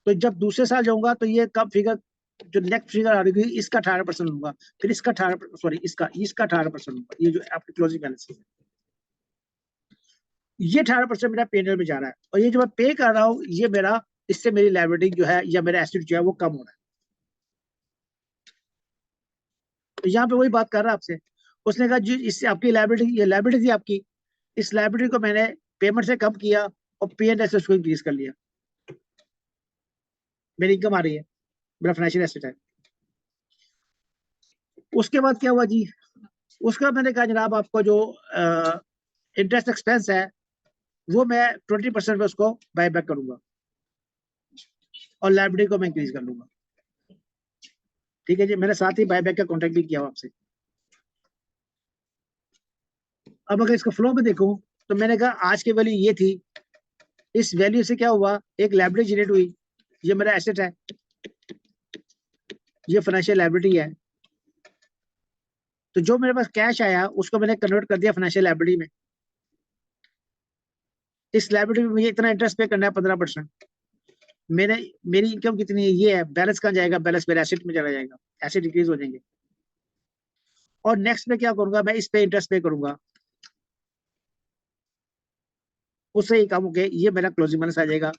तो जब दूसरे साल जाऊंगा तो ये कब फिगर, जो नेक्स्ट फिगर आ रही है इसका 18% लूंगा, फिर इसका 18, सॉरी इसका 18% लूंगा, ये जो आपकी क्लोजिंग बैलेंस है, ये 18% मेरा P&L में जा रहा है, और ये जो मैं पे कर रहा हूँ ये मेरा, इससे मेरी लायबिलिटी जो है या मेरा एसेट जो है वो कम हो रहा है। तो यहाँ पे वही बात कर रहा है आपसे, उसने कहा जी इससे आपकी लायबिलिटी, ये लायबिलिटी थी आपकी, इस लायबिलिटी को मैंने पेमेंट से कम किया और P&L से उसको इंक्रीज कर लिया, मेरी इनकम आ रही है, मेरा फाइनेंशियल एसेट है। उसके बाद क्या हुआ जी, उसके बाद मैंने कहा जनाब आपको जो इंटरेस्ट एक्सपेंस है वो मैं 20% में उसको बाय बैक करूंगा, और लायबिलिटी को मैं इंक्रीज कर लूंगा। ठीक है जी, मैंने साथ ही बाय बैक का कॉन्ट्रैक्ट भी किया आपसे। अब अगर इसका फ्लो में देखूं तो मैंने कहा आज की वैल्यू ये थी, इस वैल्यू से क्या हुआ, एक लायबिलिटी जनरेट हुई, ये मेरा एसेट है, ये फाइनेंशियल लायबिलिटी है। तो जो मेरे पास कैश आया उसको मैंने कन्वर्ट कर दिया फाइनेंशियल लायबिलिटी में। इस लायबिलिटी में मुझे इतना इंटरेस्ट पे करना है 15%। मेरे मेरी इनकम कितनी है, ये है। बैलेंस कहाँ जाएगा, बैलेंस मेरे एसेट में चला जाएगा, एसेट इंक्रीज हो जाएंगे। और नेक्स्ट में क्या करूंगा, मैं इस पे इंटरेस्ट पे करूंगा, उससे ही काम हो गया, ये मेरा क्लोजिंग बैलेंस आ जाएगा।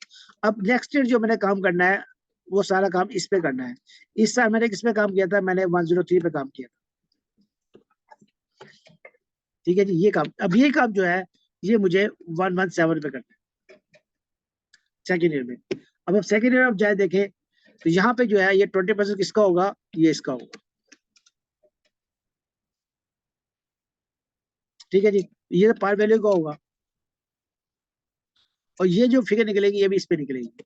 अब नेक्स्ट ईयर जो मैंने काम करना है वो सारा काम इस पे करना है। इस साल मैंने किस पे काम किया था, मैंने 103 पे काम किया था। ठीक है जी, ये काम, अब ये काम जो है ये मुझे 117 पे करना है सेकेंड ईयर में। अब सेकेंड ईयर आप जाए देखें तो यहाँ पे जो है ये 20% किसका होगा, ये इसका होगा। ठीक है जी, ये पार वैल्यू का होगा, और ये जो फिगर निकलेगी ये भी इस पे निकलेगी।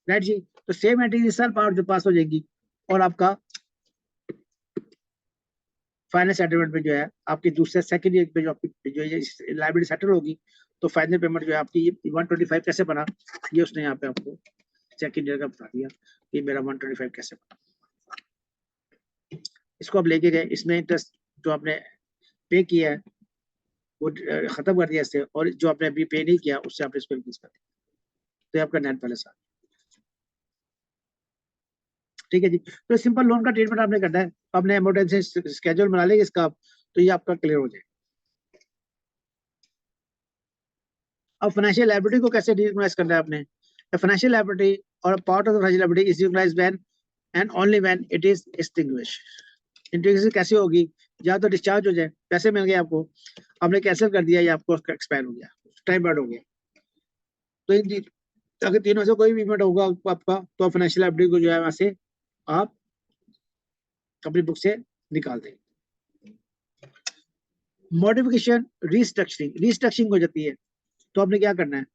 राइट जी, तो सेम एंट्री इस साल पावर पास हो जाएगी, और आपका फाइनल सेटलमेंट में जो है आपकी दूसरे सेकंड ईयर पे जो आपकी जो लाइबिलिटी सेटल होगी, तो फाइनल पेमेंट जो है आपकी 125 कैसे बना, ये उसने यहाँ पे आपको सेकंड ईयर का बता दिया कि मेरा 125 कैसे बना। इसको आप लेके गए, इसमें इंटरेस्ट जो आपने पे किया है वो खत्म कर दिया इससे, और जो आपने अभी पे नहीं किया उससे आपने इसको इंक्रीज कर दिया, तो आपका नेट बैलेंस आ। ठीक है जी, तो सिंपल लोन का ट्रीटमेंट आपने करना है, आपने अमोर्टाइजेशन स्केड्यूल बना लेंगे इसका, तो ये आपका क्लियर हो जाएगा। अब फाइनेंशियल लायबिलिटी को कैसे रिकॉग्नाइज करना है आपने, फाइनेंशियल लायबिलिटी और part of the financial liability is recognised when and only when it is extinguished. Integration कैसे होगी, या तो डिस्चार्ज हो जाए, पैसे मिल गए आपको, आपने कैंसिल कर दिया या आपको एक्सपायर हो गया, टाइम बाउंड हो गया, तो अगर तीनों से कोई भी इवेंट होगा आपका, तो फाइनेंशियल लायबिलिटी को जो है वहां से आप अपनी बुक से निकाल देंगे। मॉडिफिकेशन, रिस्ट्रक्चरिंग हो जाती है, तो आपने क्या करना है,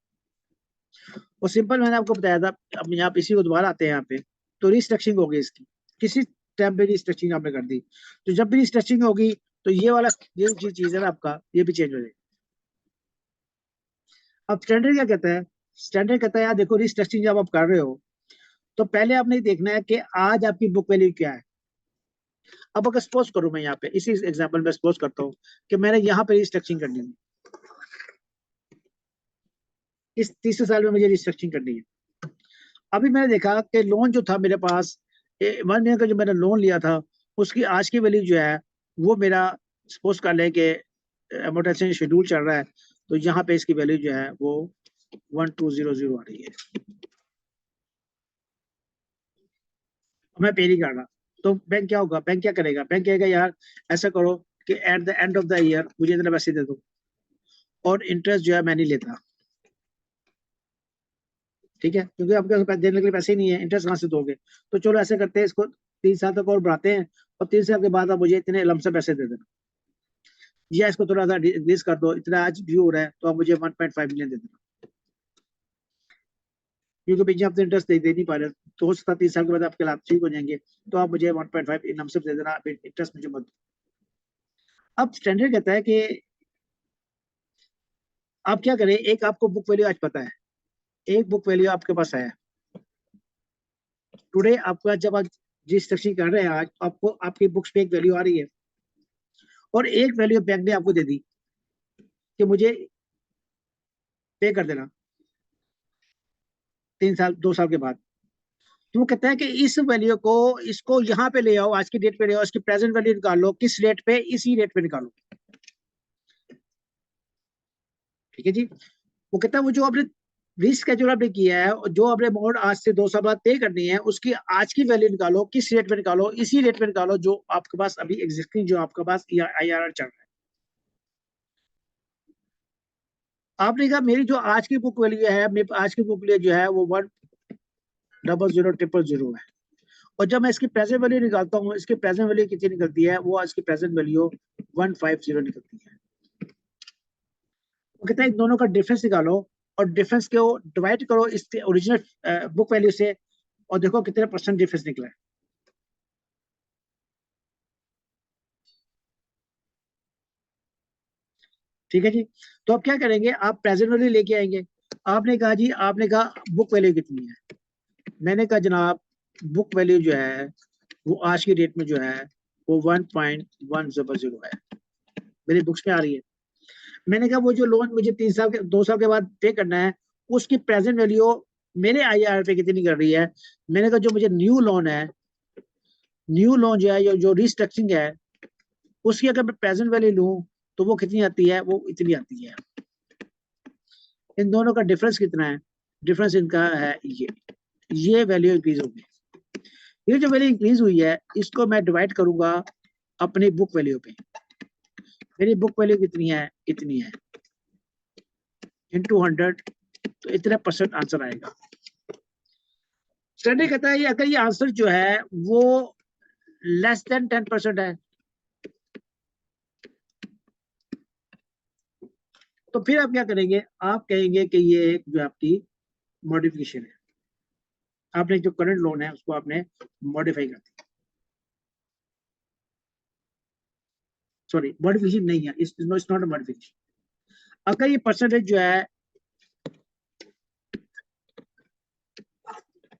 वो सिंपल मैंने आपको बताया था। अब यहाँ पे इसी को दोबारा आते हैं यहाँ पे, तो रिस्ट्रक्चरिंग होगी इसकी, किसी टाइम पे रिस्ट्रक्चरिंग आपने कर दी, तो जब भी रिस्ट्रक्चरिंग होगी तो ये वाला ये जो चीज है ना आपका, ये भी चेंज हो जाएगी। अब स्टैंडर्ड क्या कहता है, स्टैंडर्ड कहता है यार देखो, रिस्ट्रक्चरिंग जब आप कर रहे हो तो पहले आपने देखना है कि आज आपकी बुक वैल्यू क्या है। अब अगर सपोज करूं, मैं यहाँ पे इसी एग्जांपल में सपोज करता हूँ कि मैंने यहाँ पे रिस्ट्रक्चरिंग करनी है, इस तीसरे साल में मुझे रिस्ट्रक्चरिंग करनी है। अभी मैंने देखा कि लोन जो था मेरे पास, 1 मिलियन का जो मैंने लोन लिया था, उसकी आज की वैल्यू जो है वो मेरा, सपोज कर ले कि अमोर्टाइजेशन शेड्यूल चल रहा है, तो यहाँ पे इसकी वैल्यू जो है वो 1200 आ रही है, मैं पे नहीं कर रहा। तो बैंक क्या होगा, बैंक क्या करेगा, बैंक कहेगा यार ऐसा करो कि at the end of the year मुझे इतना पैसे दे दो, और इंटरेस्ट जो है मैं नहीं लेता। ठीक है, क्योंकि आपके पास देने के लिए पैसे ही नहीं है, इंटरेस्ट कहाँ से दोगे, तो चलो ऐसे करते हैं, इसको 3 साल तक और बढ़ाते हैं, और 3 साल के बाद आप मुझे इतने लमसम पैसे दे देना, या इसको थोड़ा सा डिक्रीज कर दो, इतना आज ड्यू हो रहा है तो आप मुझे 1.5 मिलियन दे देना, क्योंकि भैया आप तो इंटरेस्ट दे नहीं पा रहे, तो हो सकता है 3 साल के बाद आपके हालात ठीक हो जाएंगे, तो आप मुझे 1.5 लमसम दे देना, इंटरेस्ट मुझे मत दो। अब स्टैंडर्ड कहता है कि आप क्या करें, एक आपको बुक वैल्यू आज पता है, एक बुक वैल्यू आपके पास है टुडे, आपका जब आप जिस सेक्शन कर रहे हैं आज, आपको आपकी बुक्स पे एक वैल्यू आ रही है, और एक वैल्यू बैंक ने आपको दे दी कि मुझे पे कर देना 3 साल 2 साल के बाद। तो वो कहता है कि इस वैल्यू को, इसको यहाँ पे ले आओ, आज की डेट पे ले आओ, इसकी प्रेजेंट वैल्यू निकाल लो, किस रेट पे, इसी रेट पे निकालो। ठीक है जी, वो कहता है वो जो आपने रिस्केड्यूल आपने किया है, जो आपने अमाउंट आज से 2 साल बाद पे करनी है, उसकी आज की वैल्यू निकालो, किस रेट पे निकालो, इसी रेट पे निकालो जो आपके पास अभी एग्जिस्टिंग, जो आपके पास IRR चल रहा है। आपने कहा मेरी जो आज की बुक वैल्यू है, मेरी आज की बुक वैल्यू जो है वो 1000000 है, और जब मैं इसकी प्रेजेंट वैल्यू निकालता हूँ, इसकी प्रेजेंट वैल्यू कितनी निकलती है, वो आज की प्रेजेंट वैल्यू 150 निकलती है। वो कहता है इन दोनों का डिफरेंस निकालो, और डिफरेंस को डिवाइड करो इसके ओरिजिनल बुक वैल्यू से, और देखो कितने परसेंट डिफरेंस निकला है। ठीक है जी। तो आप क्या करेंगे, आप प्रेजेंट वैल्यू लेके आएंगे। आपने कहा जी, आपने कहा बुक वैल्यू कितनी है, मैंने कहा जनाब बुक वैल्यू जो है वो आज की डेट में जो है वो 1.100 है, मेरी बुक्स में आ रही है। मैंने कहा वो जो लोन मुझे 3 साल के 2 साल के बाद पे करना है, उसकी प्रेजेंट वैल्यू मेरे IRR पे कितनी कर रही है। मैंने कहा जो मुझे न्यू लोन है, न्यू लोन जो है, जो रिस्ट्रक्चरिंग है, उसकी अगर मैं प्रेजेंट वैल्यू लूं तो वो कितनी आती है, वो इतनी आती है। इन दोनों का डिफरेंस कितना है, डिफरेंस इनका है ये वैल्यू इंक्रीज होगी। ये जो वैल्यू इंक्रीज हुई है इसको मैं डिवाइड करूंगा अपनी बुक वैल्यू पे। मेरी बुक वैल्यू कितनी है, इतनी है, इंटू 100, तो इतना % आंसर आएगा। स्टडी कहता है अगर ये आंसर जो है वो लेस देन 10% है तो फिर आप क्या करेंगे, आप कहेंगे कि ये एक जो आपकी मॉडिफिकेशन है, आपने जो करंट लोन है उसको आपने मॉडिफाई कर दिया। सॉरी, मॉडिफिकेशन नहीं है, इट्स नॉट अ मॉडिफिकेशन। अगर ये परसेंटेज जो है,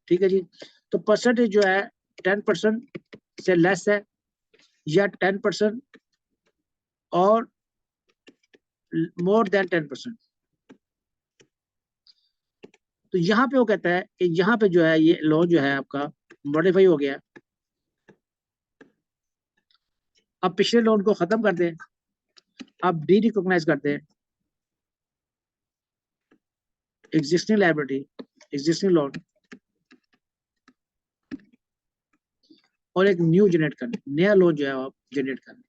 ठीक है जी, तो परसेंटेज जो है 10% से लेस है या 10% और मोर देन 10%, तो यहाँ पे वो कहता है कि यहाँ पे जो है ये लोन जो है आपका मॉडिफाई हो गया। अब पिछले लोन को खत्म कर दें, आप डी रिकॉग्नाइज करते हैं एग्जिस्टिंग लायबिलिटी, एग्जिस्टिंग लोन, और एक न्यू जनरेट करने, नया लोन जो है आप जनरेट करने।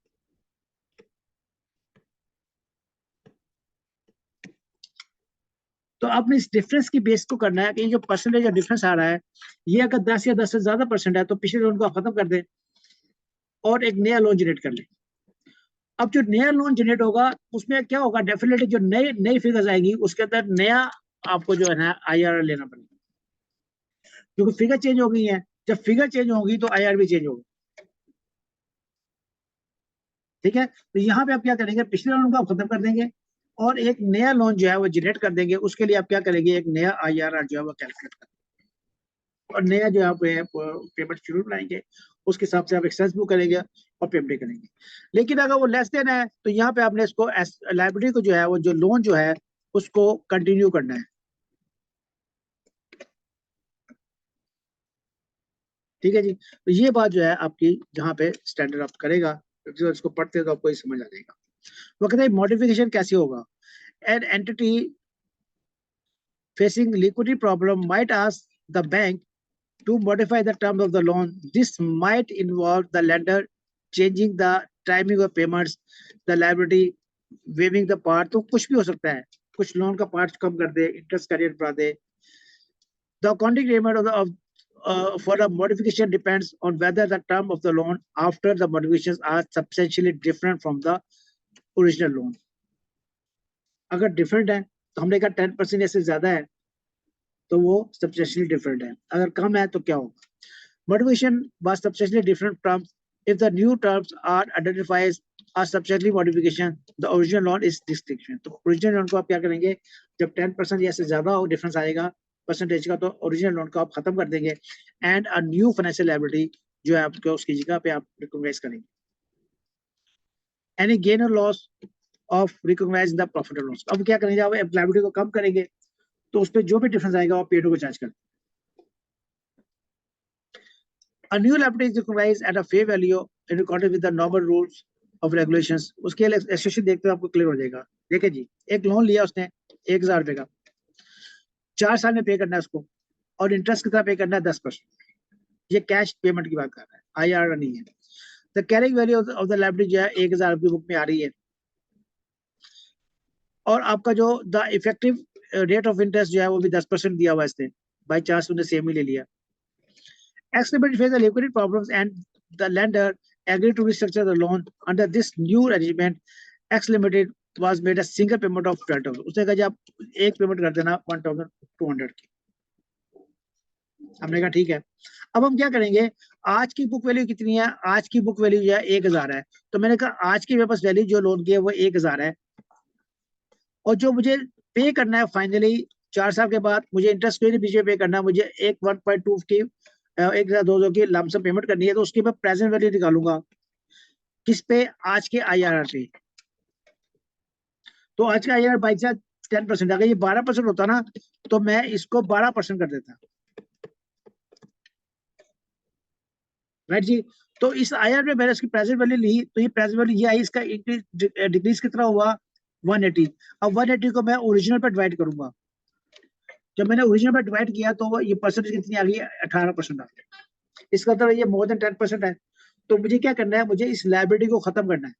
तो आपने इस डिफरेंस की बेस को करना है कि जो परसेंटेज का डिफरेंस आ रहा है, ये अगर 10 या 10 से ज्यादा % है तो पिछले लोन को खत्म कर दें और एक नया लोन जनरेट कर लें। अब जो नया लोन जनरेट होगा उसमें क्या होगा, डेफिनेटली जो नई नई फिगर्स आएगी उसके अंदर नया आपको जो है ना IRR लेना पड़ेगा, क्योंकि फिगर चेंज हो गई है। जब फिगर चेंज होगी तो IRR भी चेंज होगा। ठीक है, तो यहाँ पे आप क्या करेंगे, पिछले लोन को आप खत्म कर देंगे और एक नया लोन जो है वो जनरेट कर देंगे। उसके लिए आप क्या करेंगे, एक नया IRR जो है वो कैलकुलेट कर, और नया जो आप पेमेंट शेड्यूल बनाएंगे, उसके हिसाब से आप एक्सपेंस बुक करेंगे और पेमेंट करेंगे। लेकिन अगर वो लेस देन है तो यहाँ पे आपने इसको लाइबिलिटी को जो है वो जो लोन जो है उसको कंटिन्यू करना है। ठीक है जी, तो ये बात जो है आपकी जहाँ पे स्टैंडर्ड आप करेगा, जो इसको पढ़ते हैं तो आपको ये समझ आ जाएगा। वो कहते हैं मॉडिफिकेशन कैसे होगा, an entity facing liquidity problem might ask the bank to modify the terms of the loan. This might involve the lender changing the timing of payments, the liability, waiving the part, तो कुछ भी हो सकता है, कुछ loan का part कम कर दे, interest का रेट बढ़ा दे। The accounting treatment for the modification depends on whether the term of the loan after the modifications are substantially different from the original loan. अगर डिफरेंट है तो हमने कहा 10% से ज्यादा है तो वो substantially different है, अगर कम है तो क्या होगा। Modification was substantially different terms. If the new terms are identified as substantially modification, the original loan is distinction. तो original loan को आप क्या करेंगे, जब 10% या से ज्यादा हो डिफरेंस आएगा परसेंटेज का, तो ओरिजिनल लोन को आप खत्म कर देंगे and a new financial liability जो है आपको उसकी जगह पे आप रिकॉग्नाइज करेंगे। एनी गेन और loss of recognise the profit और लॉस, अब क्या करेंगे, आप लायबिलिटी को कम करेंगे तो उस पर जो भी डिफरेंस आएगा आप पेड को चार्ज करेंगे। A new liability is recognized at a fair value in accordance with the normal rules of regulations. उसके लिए एसोसिएशन देखते हुए आपको क्लियर हो जाएगा। देखिए जी, एक लोन लिया उसने 1000 रुपए का, 4 साल में पे करना है उसको, और इंटरेस्ट कितना पे करना है, 10%। ये कैश पेमेंट की बात कर रहा है, IRR नहीं है। The carrying value of the liability जो है 1000 की बुक में आ रही है, और आपका जो the effective rate of interest जो है वो भी 10% दिया हुआ है इसने, बाई चांस उन्हें सेम ही ले लिया। Ex limited face the liquidity problems and the lender agreed to restructure the loan. Under this new arrangement, Ex Limited was made a single payment of 12,000. उसने कहा आप एक पेमेंट कर देना 1,200 की। हमने कहा ठीक है। अब हम क्या करेंगे, आज की बुक वैल्यू कितनी है, आज की बुक वैल्यू जो है 1000 है, तो मैंने कहा आज की मेरे पास वैल्यू जो लोन की है वो 1000 है, और जो मुझे पे करना है फाइनली 4 साल के बाद, मुझे इंटरेस्ट कोई नहीं बीच पे करना है, मुझे एक 1.2 की 1,200 की लमसम पेमेंट करनी है, तो उसकी मैं प्रेजेंट वैल्यू निकालूंगा किस पे, आज के IRR पे। तो आज का IRR बाई चांस 10%, अगर ये 12% होता ना तो मैं इसको 12% कर देता, राइट जी। तो इस IRR में मैंने इसकी प्रेजेंट वैल्यू ली, तो ये प्रेजेंट वैल्यू ये आई, इसका डिक्रीज कितना हुआ 180। अब 180 को मैं ओरिजिनल पर डिवाइड करूंगा, जब मैंने ओरिजिनल पर डिवाइड किया तो ये परसेंटेज कितनी आ गई, 18% आ गई। इसका मतलब ये मोर देन 10% है। तो मुझे क्या करना है, मुझे इस लाइबिलिटी को खत्म करना है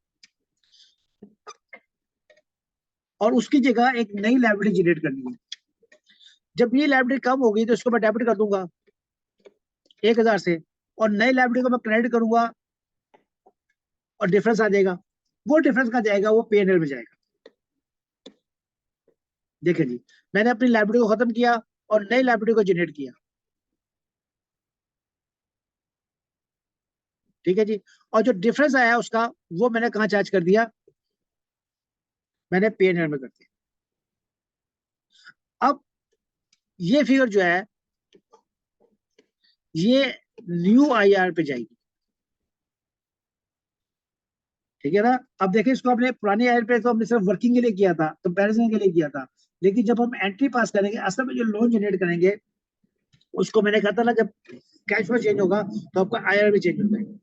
और उसकी जगह एक नई लाइबिलिटी जनरेट करनी है। जब ये लाइबिलिटी कम होगी तो इसको मैं डेबिट कर दूंगा 1,000 से, और नई लाइबिलिटी को मैं क्रेडिट करूंगा और डिफरेंस आ जाएगा। वो डिफरेंस का जाएगा, वो P&L में जाएगा। देखिए जी, मैंने अपनी लाइबिलिटी को खत्म किया और नई लाइबिलिटी को जनरेट किया, ठीक है जी। और जो डिफरेंस आया उसका, वो मैंने कहा चार्ज कर दिया, मैंने P&L में कर दिया। अब ये फिगर जो है ये न्यू IRR पे जाएगी, ठीक है ना। अब देखिए, इसको हमने पुरानी IRR पे तो हमने सिर्फ वर्किंग के लिए किया था, कंपैरिजन के लिए किया था, लेकिन जब हम एंट्री पास करेंगे, असल में जो लोन जनरेट करेंगे, उसको मैंने कहा था ना, जब कैश फ्लो चेंज होगा तो आपका IRR भी चेंज हो जाएगा।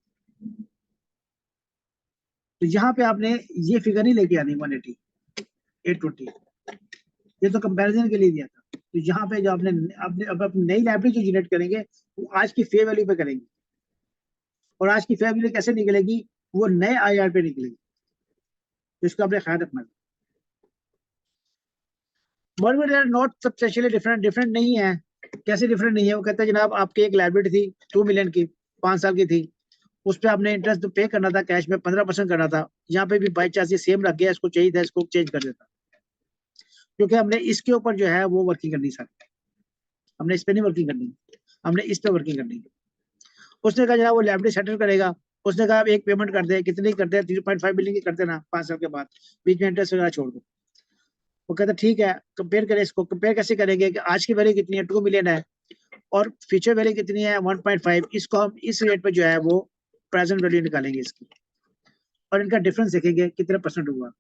तो यहाँ पे आपने ये फिगर नहीं लेके आनी 180 820, ये तो कंपैरिजन के लिए दिया था। तो यहाँ पे जो आपने आपने अब अपनी नई लाइब्रेरी जो जनरेट करेंगे, वो आज की फेयर वैल्यू पे करेंगे, और आज की फेयर वैल्यू कैसे निकलेगी, वो नए IRR पे निकलेगी। तो इसका आपने ख्याल रखना। Mortgage not substantially different, different नहीं है। कैसे डिफरेंट नहीं है, वो कहता है जनाब आपकी एक लाइबिलिटी थी 2 मिलियन की, 5 साल की थी, उस पर आपने इंटरेस्ट पे करना था, कैश में 15% करना था। यहाँ पे भी बाई चांस ये सेम रख गया, इसको चाहिए था इसको चेंज कर देता, क्योंकि हमने इसके ऊपर जो है वो वर्किंग करनी सर, हमने इस पे नहीं वर्किंग करनी, हमने इस पे वर्किंग करनी। उसने कहा जनाब वो लाइबिलिटी सेटल करेगा, उसने कहा आप एक पेमेंट कर दे, कितनी कर दे, 3.5 मिलियन की कर देना 5 साल के बाद, बीच में इंटरेस्ट वगैरह छोड़ दो। वो कहता ठीक है, कंपेयर करें, इसको कंपेयर कैसे करेंगे कि आज की वैल्यू कितनी है, 2 मिलियन है, और फ्यूचर वैल्यू कितनी है 1.5, इसको हम इस रेट पे जो है वो प्रेजेंट वैल्यू निकालेंगे इसकी, और इनका डिफरेंस देखेंगे कितना परसेंट हुआ।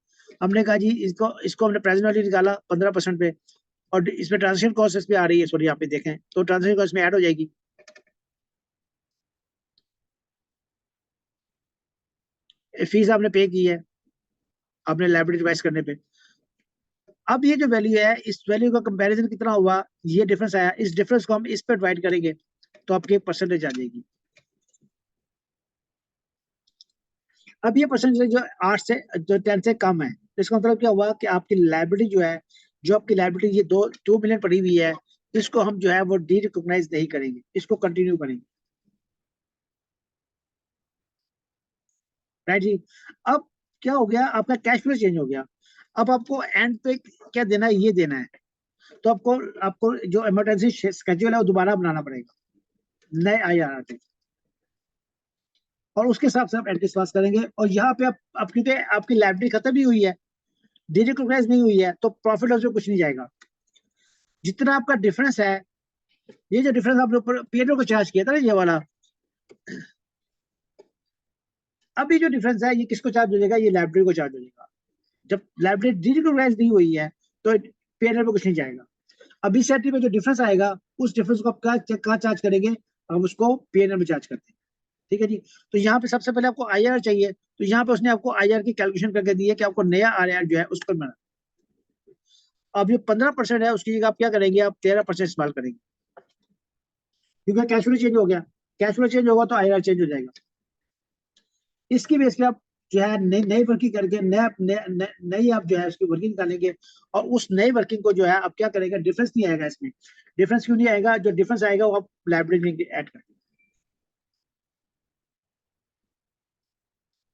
हमने कहा जी इसको इसको हमने प्रेजेंट वैल्यू निकाला 15% पे, और इसमें ट्रांजेक्शन कॉस्ट इस पे आ रही है, सॉरी यहाँ पे देखें तो ट्रांजेक्शन कॉस्ट में ऐड हो जाएगी, फीस आपने पे की है आपने लाइबिलिटी रिवाइज करने पे। अब ये जो वैल्यू है, इस वैल्यू का कंपैरिजन कितना हुआ, ये डिफरेंस आया, इस डिफरेंस को हम इस पे डिवाइड करेंगे तो आपकी एक परसेंटेज आ जाएगी। अब ये परसेंटेज जो 8 से जो 10 से कम है, तो इसका मतलब क्या हुआ कि आपकी लाइबिलिटी जो है, जो आपकी लाइबिलिटी ये 2 मिलियन पड़ी हुई है, इसको हम जो है वो डी रिकॉग्नाइज नहीं करेंगे, इसको कंटिन्यू करेंगे, राइट जी। अब क्या हो गया, आपका कैश फ्लो चेंज हो गया। अब आपको एंड पे क्या देना है, ये देना है, तो आपको आपको जो इमरजेंसी स्केड्यूल है वो दोबारा बनाना पड़ेगा नए IRR पे, और उसके हिसाब से आप एंट्रीज पास करेंगे। और यहाँ पे आप क्योंकि आपकी लाइबिलिटी खत्म नहीं हुई है, डी रिकॉग्नाइज नहीं हुई है, तो प्रॉफिट लॉस में कुछ नहीं जाएगा। जितना आपका डिफरेंस है, ये जो डिफरेंस आपने ऊपर P&L को चार्ज किया था ना, ये वाला, अभी जो डिफरेंस है ये किसको चार्ज हो जाएगा, ये लाइब्रेरी को चार्ज हो जाएगा। जब लाइब्रेरी डिजिटलाइज नहीं हुई है तो P&L में कुछ नहीं जाएगा। अभी सेट में जो डिफरेंस आएगा, उस डिफरेंस को आप कहाँ चार्ज करेंगे, हम उसको P&L में चार्ज करते हैं, ठीक है जी। तो यहाँ पे सबसे पहले आपको IRR चाहिए, तो यहाँ पे उसने आपको IRR की कैलकुलेशन करके दी है कि आपको नया IRR जो है उस पर बना। अब ये 15% है, उसकी जगह आप क्या करेंगे, आप 13% इस्तेमाल करेंगे, क्योंकि कैश फ्लो चेंज हो गया, कैश फ्लो चेंज होगा तो IRR चेंज हो जाएगा। इसकी बेस पे आप जो है नई नई वर्किंग करके नई आप जो है उसकी वर्किंग निकालेंगे, और उस नई वर्किंग को जो है आप क्या करेंगे, डिफरेंस नहीं आएगा इसमें। डिफरेंस क्यों नहीं आएगा, जो डिफरेंस आएगा वो आप लाइब्रेरी में ऐड करेंगे,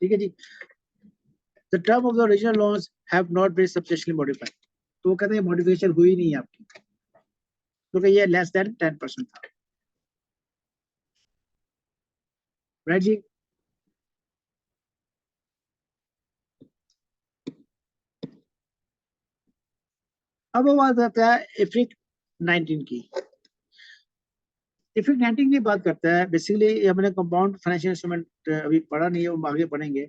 ठीक है जी। The term of the original loans have not been substantially modified, तो वो कहते हैं मॉडिफिकेशन हुई नहीं है आपकी, क्योंकि ये लेस देन 10% था, राइट जी। अब वो बात करता है इफिक 19 की। इफिक 19 की बात करता है, बेसिकली हमने कंपाउंड फाइनेंशियल इंस्ट्रूमेंट अभी पढ़ा नहीं है, वो आगे पढ़ेंगे,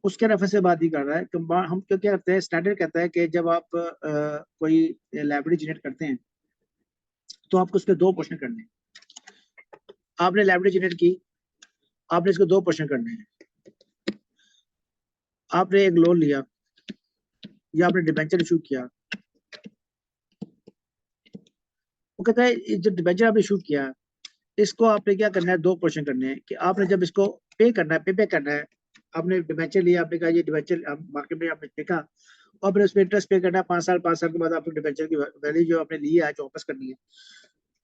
उसके रेफरेंस से बात ही कर रहा है। कंपाउंड हम क्या करते हैं, स्टैंडर्ड कहता है कि जब आप कोई लाइब्रेरी जनरेट करते हैं तो आपको उसके दो पोर्शन करने हैं। आपने लाइब्रेरी जनरेट की, आपने इसको दो पोर्शन करने हैं। आपने एक लोन लिया या आपने डिबेंचर इशू किया। वो कहता है जो डिबेंचर आपने इशू किया, इसको आपने क्या करना है, दो पोर्शन करने हैं। कि आपने जब इसको पे करना है, पे करना है, आपने डिबेंचर लिया, आपने कहा ये डिबेंचर मार्केट में आपने देखा, और फिर उसमें इंटरेस्ट पे करना है 5 साल के बाद आपको डिबेंचर की वैल्यू जो आपने ली है जो वापस करनी है।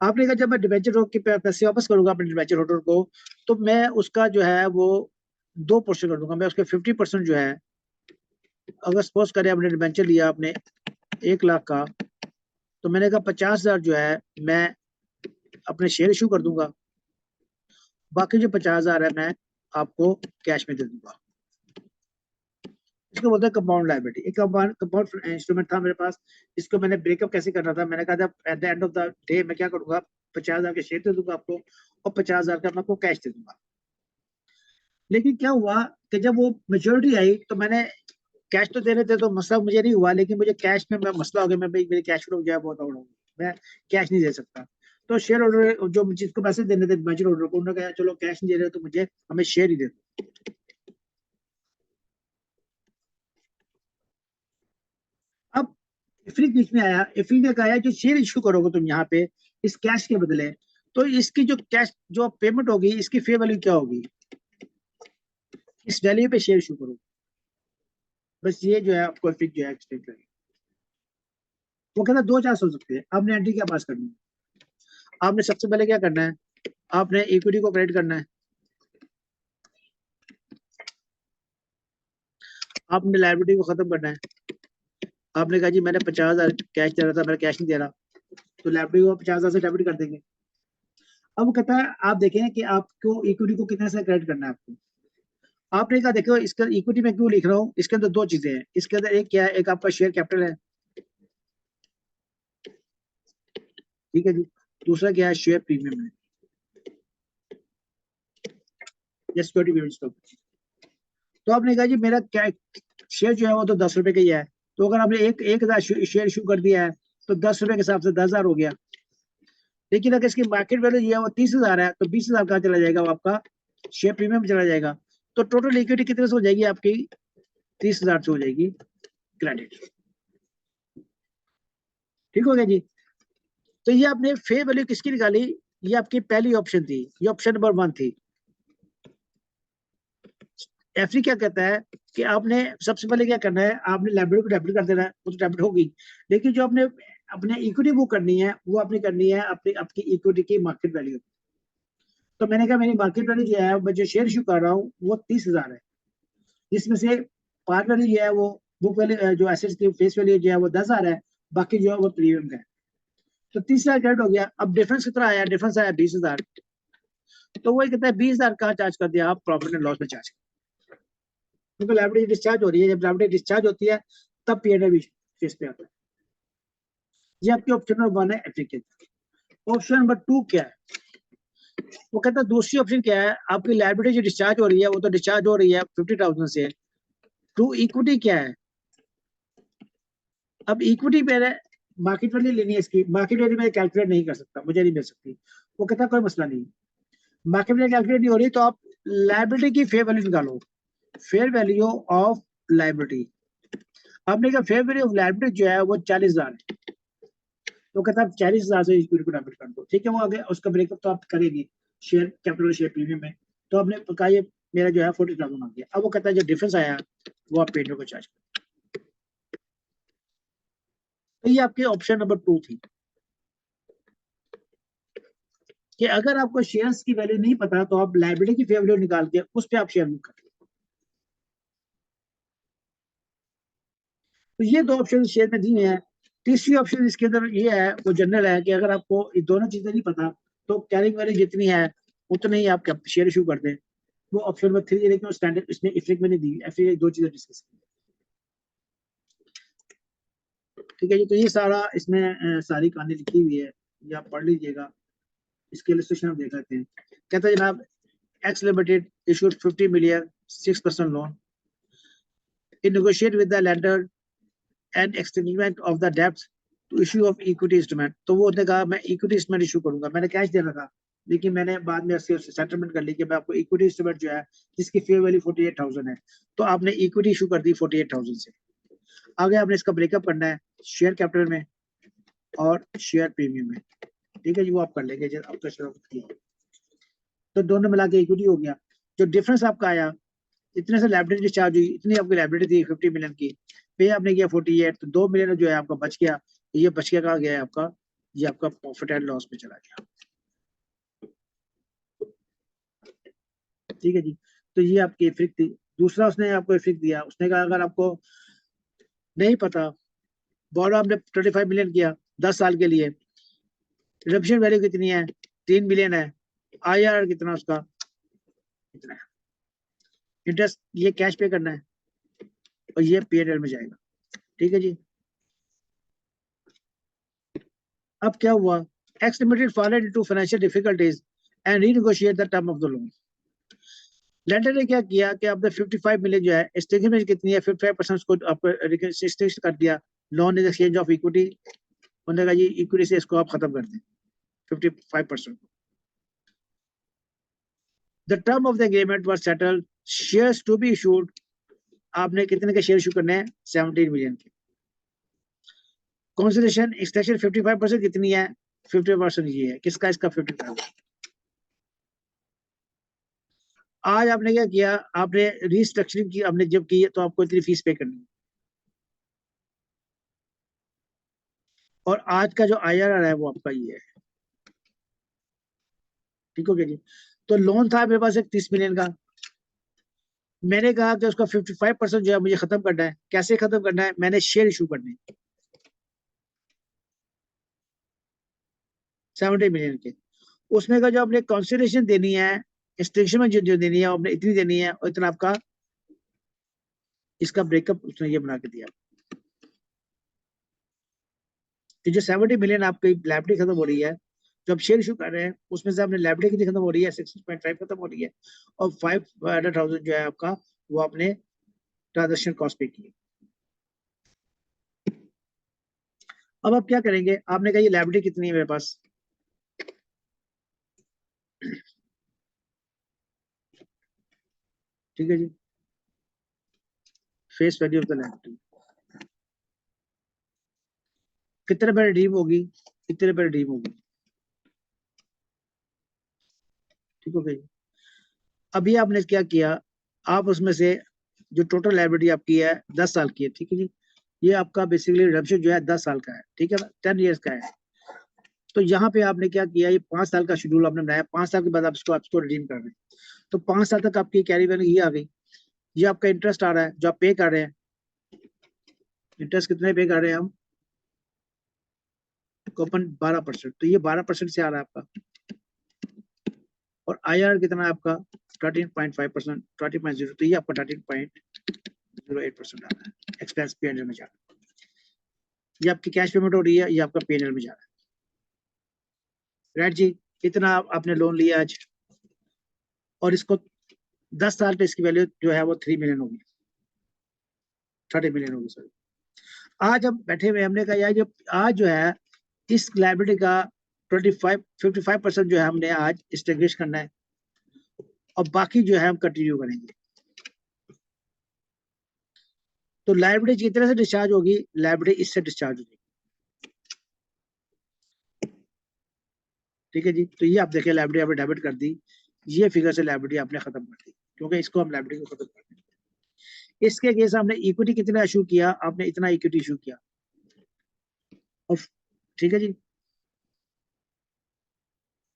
आपने कहा जब मैं डिबेंचर के पैसे वापस करूंगा अपने डिबेंचर होल्डर को, तो मैं उसका जो है वो दो पोर्शन कर दूंगा। मैं उसके 50% जो है, अगर सपोज करें आपने डिबेंचर लिया आपने 1 लाख का, तो मैंने कहा 50,000 जो है मैं अपने शेयर इशू कर दूंगा, बाकी जो 50,000 है मैं आपको कैश में दे दूंगा। इसको बोलते हैं कंपाउंड लायबिलिटी। एक कंपाउंड इंस्ट्रूमेंट था मेरे पास, इसको मैंने ब्रेकअप कैसे करना था, मैंने कहा था at the end of the day मैं क्या करूंगा, 50,000 के शेयर दे दूंगा आपको और 50,000 का मैं आपको कैश दे दूंगा। लेकिन क्या हुआ कि जब वो मेच्योरिटी आई तो मैंने कैश तो दे रहे थे तो मसला मुझे नहीं हुआ, लेकिन मुझे कैश में मसला हो गया, मैं मेरे कैश फ्लो जो है बहुत आउट हो गया, मैं कैश नहीं दे सकता। तो शेयर होल्डर जो जिसको पैसे देने थे मेजर होल्डर को, उन्होंने कहा चलो कैश नहीं दे रहे तो मुझे हमें शेयर ही दे दो। अब इफ्रीक बीच में आया, इफ्रीक ने कहा जो शेयर इशू करोगे तुम यहाँ पे इस कैश के बदले, तो इसकी जो कैश जो पेमेंट होगी इसकी फेयर वैल्यू क्या होगी, इस वैल्यू पे शेयर इशू करो। बस ये जो है आपको इफ्रीक जो है एक्सप्लेन करेंगे। वो कहता है दो चांस हो सकते हैं, आपने एंट्री क्या पास करनी है। आपने सबसे पहले क्या करना है, आपने इक्विटी को क्रेडिट करना है। आपने लायबिलिटी को खत्म करना है। आपने कहा जी मैंने 50,000 कैश दे रहा था, मेरा कैश नहीं दे रहा, तो लायबिलिटी को 50,000 से डेबिट कर देंगे। अब वो कहता है आप देखें कि आपको इक्विटी को कितने से क्रेडिट करना है आपको। आपने कहा देखो इसका इक्विटी में क्यों लिख रहा हूँ, इसके अंदर दो चीजें हैं। इसके अंदर एक क्या है, एक आपका शेयर कैपिटल है, ठीक है जी। दूसरा क्या है, शेयर प्रीमियम है या सिक्योरिटी प्रीमियम। तो आपने कहा जी मेरा क्या शेयर जो है वो तो 10 रुपए का ही है, तो अगर आपने 1,000 शेयर इशू कर दिया है तो 10 रुपए के हिसाब से 10,000 हो गया। लेकिन अगर इसकी मार्केट वैल्यू जो है वो 30,000 है, तो 20,000 कहाँ चला जाएगा, वो आपका शेयर प्रीमियम चला जाएगा। तो टोटल इक्विटी कितने से हो जाएगी आपकी, 30,000 से हो जाएगी क्रेडिट। ठीक हो गया जी। तो ये आपने फेयर वैल्यू किसकी निकाली, ये आपकी पहली ऑप्शन थी, ये ऑप्शन नंबर 1 थी। एफरी क्या कहता है कि आपने सबसे पहले क्या करना है, आपने लायबिलिटी को डेबिट कर देना है, वो तो डेबिट होगी। लेकिन जो आपने अपने इक्विटी बुक करनी है वो आपने करनी है अपनी आपकी इक्विटी की मार्केट वैल्यू। तो मैंने कहा मेरी मार्केट वैल्यू जो है, मैं जो शेयर इशू कर रहा हूँ वो 30,000 है, जिसमें से पार वैल्यू जो है वो बुक वैल्यू जो एसेट्स की फेस वैल्यू जो है वो 10,000 है, बाकी जो है वो प्रीमियम का है। तो 30,000 क्रेडिट हो गया। अब डिफरेंस कितना आया, डिफरेंस आया 20,000। तो वही कहता है 20,000 कहाँ चार्ज कर दिया आप, प्रॉफिट एंड लॉस में चार्ज, क्योंकि लाइबिलिटी डिस्चार्ज हो रही है। जब लाइबिलिटी डिस्चार्ज होती है तब पीएनएल भी फेस पे आता है। ये आपकी ऑप्शन नंबर 1 है एप्लीकेशन। ऑप्शन नंबर 2 क्या है, वो कहता है दूसरी ऑप्शन क्या है, आपकी लाइबिलिटी जो डिस्चार्ज हो रही है वो तो डिस्चार्ज हो रही है 50,000 से, टू इक्विटी क्या है। अब इक्विटी पे मार्केट वैल्यू लेनी है, इसकी मार्केट वैल्यू मैं कैलकुलेट नहीं कर सकता, मुझे नहीं मिल सकती। वो कहता कोई मसला नहीं, मार्केट वैल्यू कैलकुलेट नहीं हो रही तो आप लाइबिलिटी की फेयर वैल्यू निकालो, फेयर वैल्यू ऑफ लाइबिलिटी। आपने कहा फेयर वैल्यू ऑफ लाइबिलिटी जो है वो 40,000 है, तो कहता है 40,000 से इक्विटी को डेबिट कर दो। ठीक है, वो आगे उसका ब्रेकअप तो आप करेंगे शेयर कैपिटल शेयर प्रीमियम में। तो आपने कहा ये मेरा जो है 40,000 आ गया। अब वो कहता है जो डिफरेंस आया वो आप पेड को चार्ज करें। तो ये आपके ऑप्शन नंबर 2 थी कि अगर आपको शेयर्स की वैल्यू नहीं पता तो आप लाइबिलिटी की फेयर वैल्यू निकाल के उस पर आप शेयर बुक करें। तो ये दो ऑप्शन शेयर में दी हैं। तीसरी ऑप्शन इसके अंदर ये है, वो जनरल है कि अगर आपको ये दोनों चीजें नहीं पता तो कैरिंग वैल्यू जितनी है उतने ही आप शेयर इशू कर दें। वो ऑप्शन नंबर 3 है, लेकिन स्टैंडर्ड इसमें इफेक्ट में नहीं दी, ऐसे दो चीजें डिस्कस की। ठीक है जी। तो ये सारा इसमें सारी कहानी लिखी हुई है, ये आप पढ़ लीजिएगा। इसके इलस्ट्रेशन आप देख सकते हैं। कहता है जनाब, X limited issued 50 million 6% loan in negotiate with the lender and extinguishment of the डेब्ट to issue of equity instrument. तो वो उसने कहा मैं इक्विटी इंस्ट्रूमेंट इशू करूंगा, मैंने कैश देना था, लेकिन मैंने बाद में सेटलमेंट कर ली कि मैं आपको इक्विटी इंस्ट्रूमेंट जो है जिसकी फेयर वैल्यू 48,000 है, तो आपने इक्विटी इशू कर दी 48,000 से। आगे आपने इसका ब्रेकअप करना है शेयर कैपिटल में और शेयर प्रीमियम में। ठीक है जी, वो आप कर लेंगे जब आपका शेयर। तो दोनों मिला के इक्विटी हो गया। जो डिफरेंस आपका आया, इतने से लाइबिलिटी डिस्चार्ज हुई, इतनी आपकी लाइबिलिटी थी 50 मिलियन की, पे आपने किया 48, तो 2 मिलियन जो है आपका बच गया। ये बच के कहा गया है आपका, ये आपका प्रॉफिट एंड लॉस में चला गया। ठीक है जी। तो ये आपकी इफेक्ट थी। दूसरा उसने आपको इफेक्ट दिया, उसने कहा अगर आपको नहीं पता, बोरो आपने 25 मिलियन किया 10 साल के लिए, रिडम्पशन वैल्यू कितनी है, 3 मिलियन है, IRR कितना उसका, कितना है, इंटरेस्ट ये कैश पे करना है और ये P&L में जाएगा। ठीक है जी। अब क्या हुआ, x limited fallen into financial difficulties and renegotiate the term of the loan. Lender ने क्या किया कि आपने 55 मिलियन जो है, एक्सटेंशन कितनी है 55% उसको आपको रिस्ट्रिक्ट कर दिया, loan in exchange of equity. उन्होंने कहा जी इक्विटी से इसको आप खत्म कर दें 55%। The term of the agreement was settled, shares to be issued, आपने कितने के शेयर इशू करने हैं, 17 मिलियन के। कंसिडरेशन एक्सटेंशन 55% कितनी है, 50% ये है, किसका, इसका 55। आज आपने क्या किया, आपने रीस्ट्रक्चरिंग की, आपने जब की तो आपको इतनी फीस पे करनी है, और आज का जो IRR है वो आपका ये है। ठीक हो गया जी। तो लोन था मेरे पास एक 30 मिलियन का, मैंने कहा कि उसका 55% जो है मुझे खत्म करना है। कैसे खत्म करना है, मैंने शेयर इशू करने 70 मिलियन के। उसमें का जो आपने कंसिडरेशन देनी है, एक्सटेंशन में जो देनी है आपने इतनी देनी है, और इतना आपका इसका ब्रेकअप उसने ये बना के दिया। तो जो 70 मिलियन आपकी लाइबिलिटी खत्म हो रही है, जो आप शेयर इशू कर रहे हैं, उसमें से आपने लाइबिलिटी कितनी खत्म हो रही है, 6.5 खत्म हो रही है, और 500,000 जो है आपका वो आपने ट्रांजेक्शन कॉस्ट पे की। अब आप क्या करेंगे, आपने कहा ये लाइबिलिटी कितनी है मेरे पास, ठीक है जी, face value of the liability कितने पे रिडीम होगी, कितने पे रिडीम होगी। ठीक हो गई। अभी आपने क्या किया, आप उसमें से जो टोटल लाइबिलिटी आपकी है 10 साल की है, ठीक है जी, ये आपका बेसिकली रिडम्पशन जो है 10 साल का है, ठीक है ना, 10 ईयर्स का है। तो यहाँ पे आपने क्या किया, ये 5 साल का शेड्यूल आपने बनाया, 5 साल के बाद आप इसको रिडीम कर रहे हैं, तो 5 साल तक आपकी कैरी वैल्यू ये आ गई। ये आपका इंटरेस्ट आ रहा है जो आप पे कर रहे हैं, इंटरेस्ट कितने पे कर रहे हैं हम, कूपन 12%, तो ये 12% से आ रहा है आपका, और IRR कितना है आपका 13.5%, 13.0, तो ये आपका 13.08% आ रहा है, एक्सपेंस P&L में जा रहा है। ये आपकी कैश पेमेंट हो रही है, ये आपका P&L में जा रहा है। राइट जी, इतना आपने लोन लिया आज, और इसको 10 साल पे इसकी वैल्यू जो है वो 3 मिलियन होगी, 30 मिलियन होगी सॉरी। आज हम बैठे हुए, हमने कहा यार जो आज जो है इस लाइबिलिटी का 55% जो है हमने आज स्टैब्लिश करना है, और बाकी जो है हम कंटिन्यू करेंगे। तो लाइबिलिटी कितने से डिस्चार्ज होगी, लाइबिलिटी इससे डिस्चार्ज होगी। ठीक है जी। तो ये आप देखिए, लाइबिलिटी आपने डेबिट कर दी, ये फिगर से लाइबिलिटी आपने खत्म कर दी, क्योंकि इसको हम लाइबिलिटी को खत्म कर देंगे। इसके केस हमने इक्विटी कितना इशू किया, आपने इतना इक्विटी इशू किया, और ठीक है जी,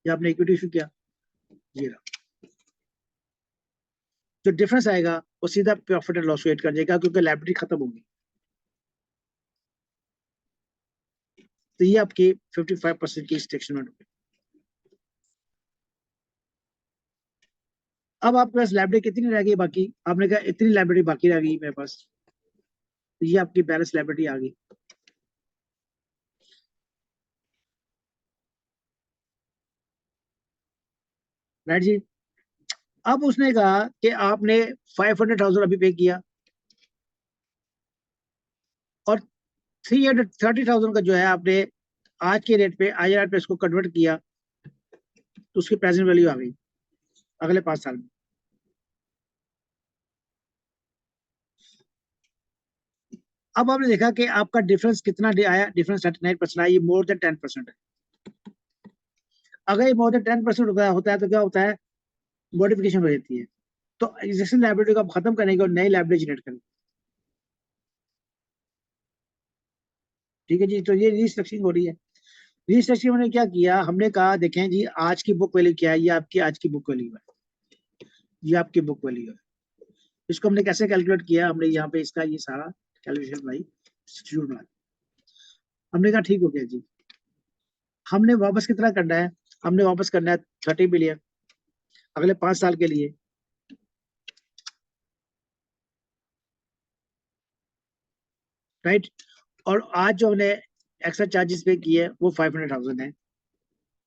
ये आपने इक्विटी इशू किया, ये रहा। जो डिफरेंस आएगा वो सीधा प्रॉफिट एंड लॉस को ऐड कर देगा, क्योंकि लाइबिलिटी खत्म होगी। तो ये आपकी 55% की स्टेटमेंट होगी। अब आपके पास लाइबिलिटी कितनी रह गई बाकी, आपने कहा इतनी लाइबिलिटी बाकी रह गई मेरे पास, तो ये आपकी बैलेंस लाइबिलिटी आ गई। राइट जी। अब उसने कहा कि आपने 500,000 अभी पे किया और 330,000 का जो है आपने आज के रेट पे IRR पे इसको कन्वर्ट किया, तो उसकी प्रेजेंट वैल्यू आ गई अगले 5 साल में। अब आपने देखा कि आपका डिफरेंस कितना आया, डिफरेंस 39% आया, ये मोर देन 10% है। अगर ये मोर देन 10% होता है तो क्या होता है, मॉडिफिकेशन हो जाती है। तो एग्जिस्टिंग लाइबिलिटी को आप खत्म करेंगे और नई लाइबिलिटी जनरेट करेंगे। ठीक है जी, तो ये रीस्ट्रक्चरिंग हो रही है। रीस्ट्रक्चरिंग ने क्या किया, हमने कहा देखें जी आज की बुक वैल्यू क्या है, ये आपकी आज की बुक वैल्यू है, ये आपकी बुक वैल्यू है। इसको हमने कैसे कैलकुलेट किया, हमने यहाँ पे इसका ये सारा कैलकुलेशन भाई इंस्टीट्यूट बना, हमने कहा ठीक हो गया जी। हमने वापस कितना करना है, हमने वापस करना है 30 बिलियन अगले 5 साल के लिए। राइट, और आज जो हमने एक्स्ट्रा चार्जेस पे किए वो 500,000 है,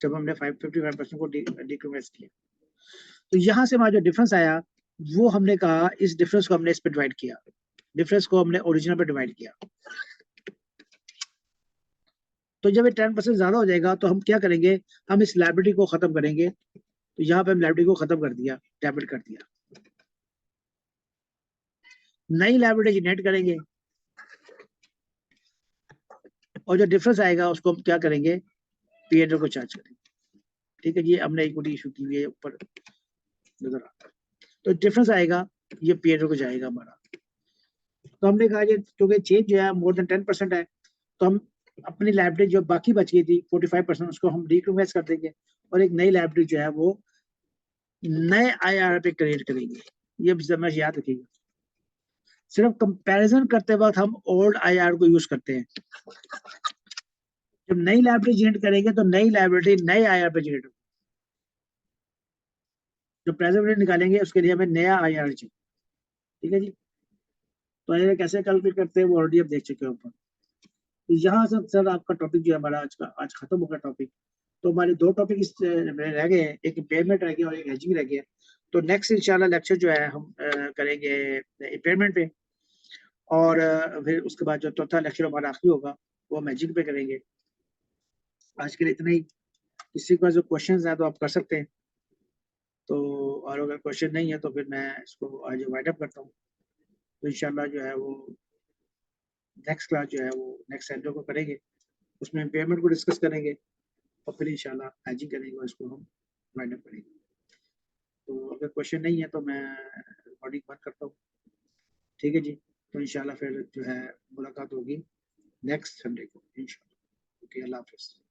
जब हमने 55% को डिक्रीमेंट किया। तो यहाँ से हमारा जो डिफरेंस आया, वो हमने कहा इस डिफरेंस को हमने इस पे डिवाइड किया, डिफरेंस को हमने ओरिजिनल पे डिवाइड किया। तो जब ये 10% ज्यादा हो जाएगा तो हम क्या करेंगे, हम इस लाइबिलिटी को खत्म करेंगे। तो यहाँ पे हम लाइबिलिटी को खत्म कर दिया, डेबिट कर दिया, नई लाइबिलिटी जनरेट करेंगे और जो डिफरेंस आएगा उसको हम क्या करेंगे, P&L को चार्ज करेंगे। ठीक है, ये हमने इक्विटी इशू की हुई है, ऊपर नजर आता है। तो डिफरेंस आएगा, ये P&L को जाएगा हमारा। तो हमने कहा ये क्योंकि चेंज जो है मोर देन 10% है, तो हम अपनी लाइबिलिटी जो बाकी बच गई थी 45%, उसको हम रिकन्वेस्ट कर देंगे और एक नई लाइबिलिटी जो है वो नए IRR पे क्रिएट करेंगे। ये समझ याद रखिएगा, सिर्फ कंपैरिजन करते वक्त हम ओल्ड IRR को यूज करते हैं। जब नई लाइबिलिटी जनरेट करेंगे तो नई लाइबिलिटी नए IRR पे जनरेट होगी। जो प्रेजेंट वैल्यू निकालेंगे उसके लिए हमें नया IRR चाहिए। ठीक है जी, तो ये कैसे कैलकुलेट करते हैं वो ऑलरेडी आप देख चुके हो ऊपर। तो यहाँ से सर आपका टॉपिक जो है हमारा आज का, आज खत्म हो गया टॉपिक। तो हमारे दो टॉपिक इस रह गए हैं, एक इम्पेयरमेंट रह गया और एक हेजिंग रह गया। तो नेक्स्ट इंशाल्लाह लेक्चर जो है हम करेंगे इम्पेयरमेंट पे, और फिर उसके बाद जो चौथा लेक्चर हमारा आखिरी होगा वो हम हेजिंग पे करेंगे। आज के लिए इतना ही। किसी के पास जो क्वेश्चन है तो आप कर सकते हैं। तो और अगर क्वेश्चन नहीं है तो फिर मैं इसको आज वाइड अप करता हूँ। तो इंशाल्लाह जो है वो नेक्स्ट क्लास जो है वो नेक्स्ट संडे को करेंगे, उसमें इम्पेयरमेंट को डिस्कस करेंगे और फिर इंशाल्लाह हेजिंग करेंगे और इसको हम वाइड अप करेंगे। तो अगर क्वेश्चन नहीं है तो मैं रिकॉर्डिंग बंद करता हूँ। ठीक है जी, तो इंशाल्लाह फिर जो है मुलाकात होगी नेक्स्ट संडे को इंशाल्लाह। ओके, अल्लाह हाफिज़।